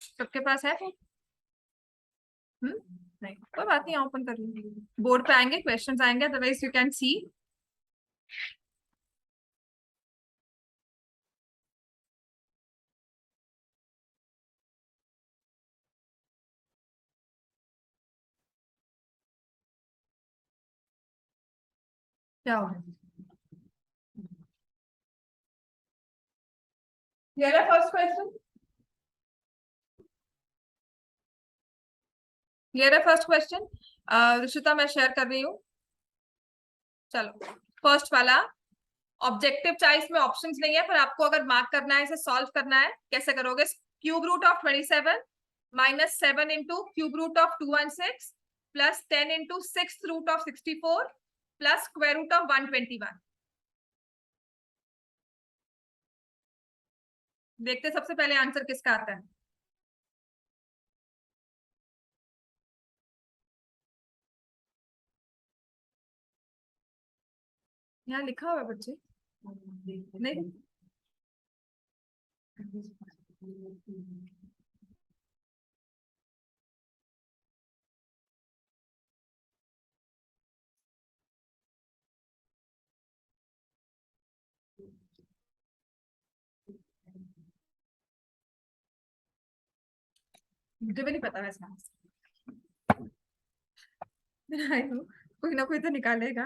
सबके पास है फोन? नहीं, कोई बात नहीं, ओपन कर लूंगी। बोर्ड पे आएंगे, क्वेश्चंस आएंगे, अदरवाइज यू कैन सी। क्या होगा? क्लियर है फर्स्ट क्वेश्चन? क्लियर है फर्स्ट क्वेश्चन? ऋषिता, मैं शेयर कर रही हूँ। चलो, फर्स्ट वाला ऑब्जेक्टिव चॉइस में ऑप्शंस नहीं है, पर आपको अगर मार्क करना है, इसे सॉल्व करना है, कैसे करोगे? Cube root of 27 minus 7 into cube root of 216 plus 10 into six root of 64 plus square root of 121। देखते सबसे पहले आंसर किसका आता है। यहाँ लिखा हुआ है बच्चे, नहीं? मुझे भी नहीं पता वैसे। कोई ना कोई तो निकालेगा।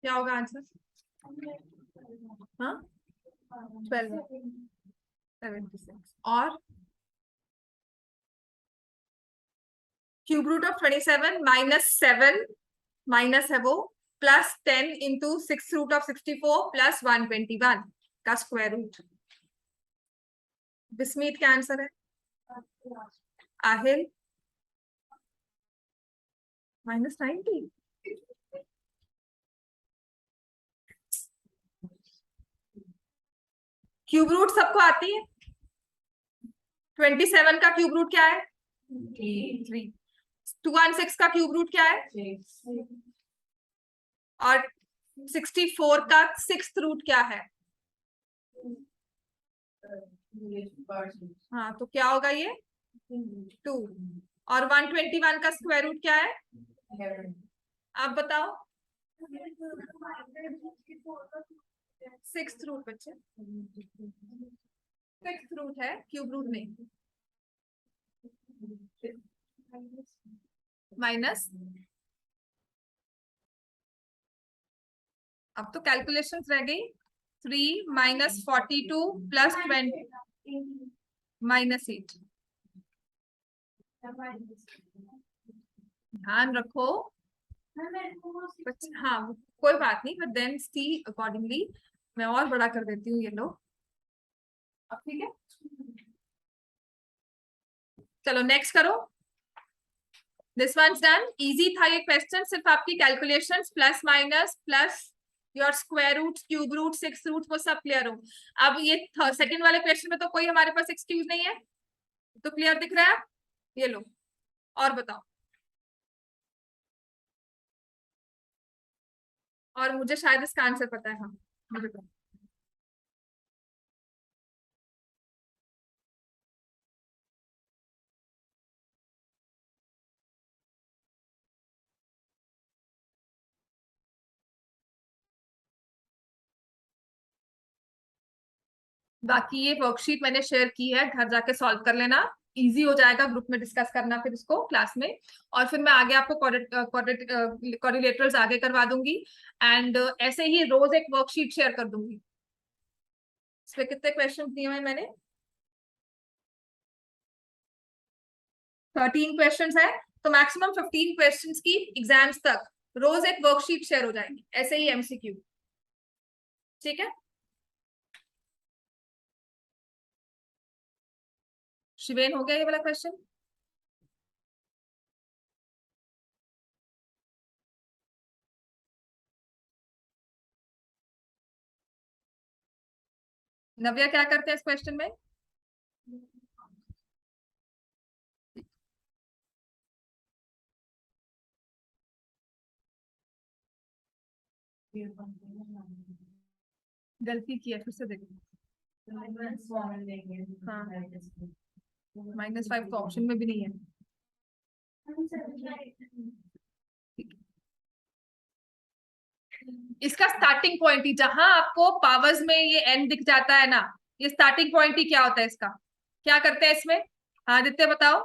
क्या होगा आंसर? हाँ, 12, 76। और cube root of 27 minus 7, minus है वो, plus 10 into six root of 64 plus 121 का स्क्वायर रूट। विस्मीत क्या आंसर है? आहिल -90। क्यूब रूट सबको आती है। 27 का क्यूब रूट क्या है? 3। 216 का क्यूब रूट क्या है? और 64 का सिक्स रूट क्या है? हाँ, तो क्या होगा ये? 2। और 121 का स्क्वायर रूट क्या है? आप बताओ। सिक्स रूट बच्चे, सिक्स रूट है, क्यूब रूट नहीं। माइनस, अब तो कैलकुलेशंस रह गई। 3 माइनस 42 प्लस 20 माइनस 8। ध्यान रखो। हाँ कोई बात नहीं, बट देन सी अकॉर्डिंगली मैं और बड़ा कर देती हूँ ये लो। अब ठीक है, चलो नेक्स्ट करो। दिस वन डन, इजी था ये क्वेश्चन, सिर्फ आपकी calculations plus minus plus your square root, cube root, six root, वो सब क्लियर हो। अब ये सेकंड वाले क्वेश्चन में तो कोई हमारे पास एक्सक्यूज नहीं है, तो क्लियर दिख रहा है। ये लो और बताओ। और मुझे शायद इसका आंसर पता है। हाँ मुझे पता। बाकी ये वर्कशीट मैंने शेयर की है, घर जाके सॉल्व कर लेना, इजी हो जाएगा ग्रुप में डिस्कस करना फिर इसको क्लास में। और फिर मैं आगे आपको कोरिलेटरल्स आगे करवा दूंगी, एंड ऐसे ही रोज एक वर्कशीट शेयर कर दूंगी। इसमें कितने क्वेश्चन दिए हुए मैंने? 13 क्वेश्चन है, तो मैक्सिमम 15 क्वेश्चन की एग्जाम्स तक रोज एक वर्कशीट शेयर हो जाएगी, ऐसे ही एमसीक्यू। ठीक है, शिवेन हो गया ये वाला क्वेश्चन? नव्या क्या करते हैं इस क्वेश्चन में? गलती की है, फिर से देखो। हाँ -5 तो ऑप्शन में भी नहीं है। इसका स्टार्टिंग पॉइंट ही, जहां आपको पावर्स में ये एन दिख जाता है ना, ये स्टार्टिंग पॉइंट ही क्या होता है इसका? क्या करते हैं इसमें? हाँ आदित्य बताओ,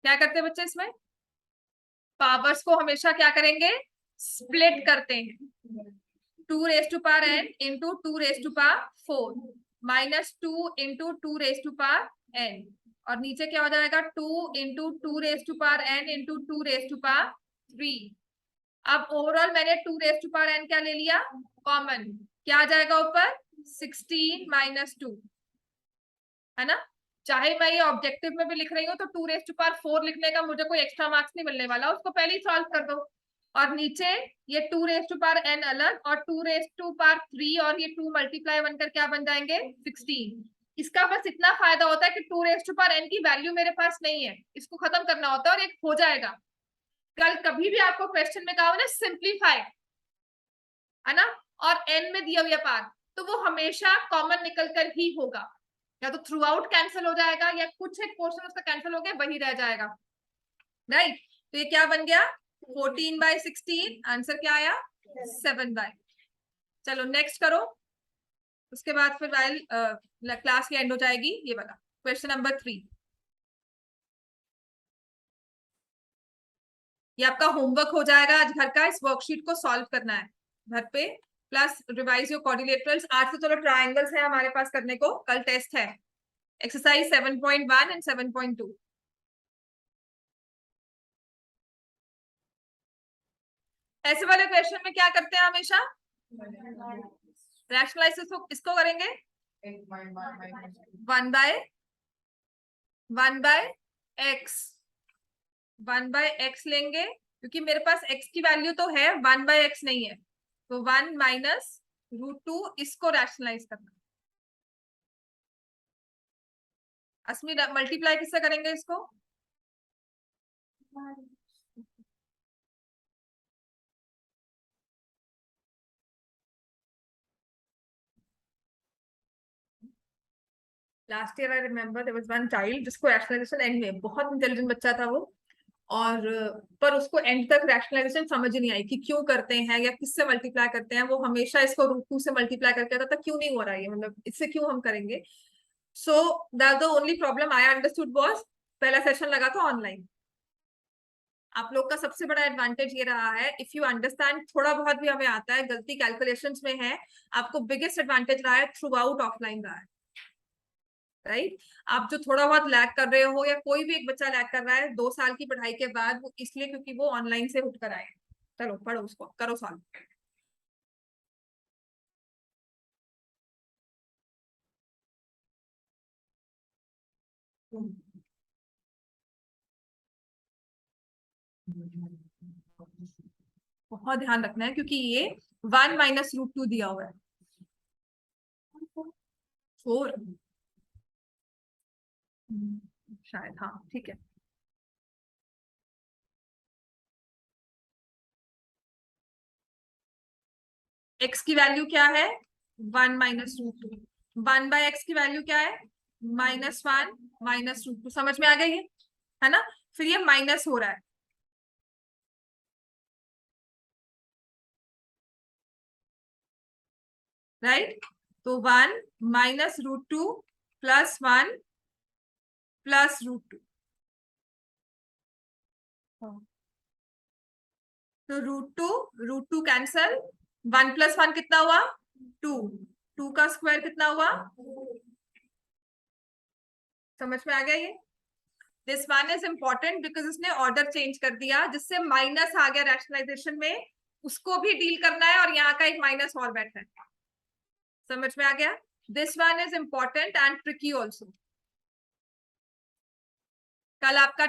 क्या करते हैं बच्चे इसमें? पावर्स को हमेशा क्या करेंगे? स्प्लिट करते हैं। 2 raised to power n into 2 raised to power 4 -2 into 2 raised to power n, और नीचे क्या हो जाएगा? 2 into 2 raised to power n into 2 raised to power 3। अब ओवरऑल मैंने 2 raised to power n क्या ले लिया? कॉमन। क्या आ जाएगा ऊपर? 16 - 2, है ना? चाहे मैं ये ऑब्जेक्टिव में भी लिख रही हूँ तो 2 raised to power 4 लिखने का मुझे कोई एक्स्ट्रा मार्क्स नहीं मिलने वाला, उसको पहले ही सॉल्व कर दो। और नीचे ये 2 raised to power n अलग, और 2 raised to power 3 और ये 2 × 1 कर क्या बन जाएंगे? 16। इसका बस इतना फायदा होता है कि 2 raised to power n की वैल्यू मेरे पास नहीं है, इसको खत्म करना होता है और एक हो जाएगा। कल कभी भी आपको क्वेश्चन में कहा हो ना सिंप्लीफाई, है ना, और n में दिया हुआ पार्ट, तो वो हमेशा कॉमन निकल कर ही होगा, या तो थ्रू आउट कैंसिल हो जाएगा या कुछ एक पोर्शन उसका कैंसिल हो गया वही रह जाएगा, राइट? तो ये क्या बन गया? 14/16। आंसर क्या आया? 7/। चलो नेक्स्ट करो, उसके बाद फिर वाइल क्लास की एंड हो जाएगी। ये वाला क्वेश्चन नंबर 3, ये आपका होमवर्क हो जाएगा आज घर का, इस वर्कशीट को सॉल्व करना है घर पे, प्लस रिवाइज योर कोऑर्डिनेटर्स। आज तो चलो ट्रायंगल्स है हमारे पास करने को, कल टेस्ट है एक्सरसाइज 7.1 एंड 7.2। ऐसे वाले क्वेश्चन में क्या करते हैं हमेशा? रैशनलाइज इसको करेंगे 1/x, 1/x लेंगे, क्योंकि मेरे पास x की वैल्यू तो है, 1/x नहीं है, तो 1 - √2, इसको रैशनलाइज करना। असमी मल्टीप्लाई किससे करेंगे इसको? Last year I remember there was one child जिसको रैशनलाइजेशन एंड में, बहुत इंटेलिजेंट बच्चा था वो, और पर उसको एंड तक रैशनलाइजेशन समझ नहीं आई कि क्यों करते हैं या किससे मल्टीप्लाई करते हैं। वो हमेशा इसको √2 से मल्टीप्लाई करके आता था, क्यों नहीं हो रहा है, मतलब इससे क्यों हम करेंगे। So that the only problem I understood was, पहला सेशन लगा था ऑनलाइन, आप लोग का सबसे बड़ा एडवांटेज ये रहा है, इफ यू अंडरस्टैंड, थोड़ा बहुत भी हमें आता है, गलती कैलकुलेशंस में है, आपको बिगेस्ट एडवांटेज रहा है थ्रू आउट ऑफलाइन रहा है, राइट। आप जो थोड़ा बहुत लैग कर रहे हो, या कोई भी एक बच्चा लैग कर रहा है 2 साल की पढ़ाई के बाद, वो इसलिए क्योंकि वो ऑनलाइन से उठ कर आए। चलो पढ़ो, उसको करो सॉल्व। बहुत ध्यान रखना है क्योंकि ये 1 - √2 दिया हुआ है। 4 शायद, हाँ ठीक है। एक्स की वैल्यू क्या है? 1 - √2। 1/x की वैल्यू क्या है? -1 - √2। समझ में आ गई है ना? फिर ये माइनस हो रहा है, राइट। तो 1 - √2 +1 +√2। तो √2 कैंसल, 1 + 1 कितना हुआ? 2। 2 का स्क्वायर कितना हुआ? समझ में आ गया ये? This one is important because इसने ऑर्डर चेंज कर दिया, जिससे माइनस आ गया रैशनलाइजेशन में, उसको भी डील करना है, और यहाँ का एक माइनस और बैठा है। समझ में आ गया? This one is important and tricky also. कल आपका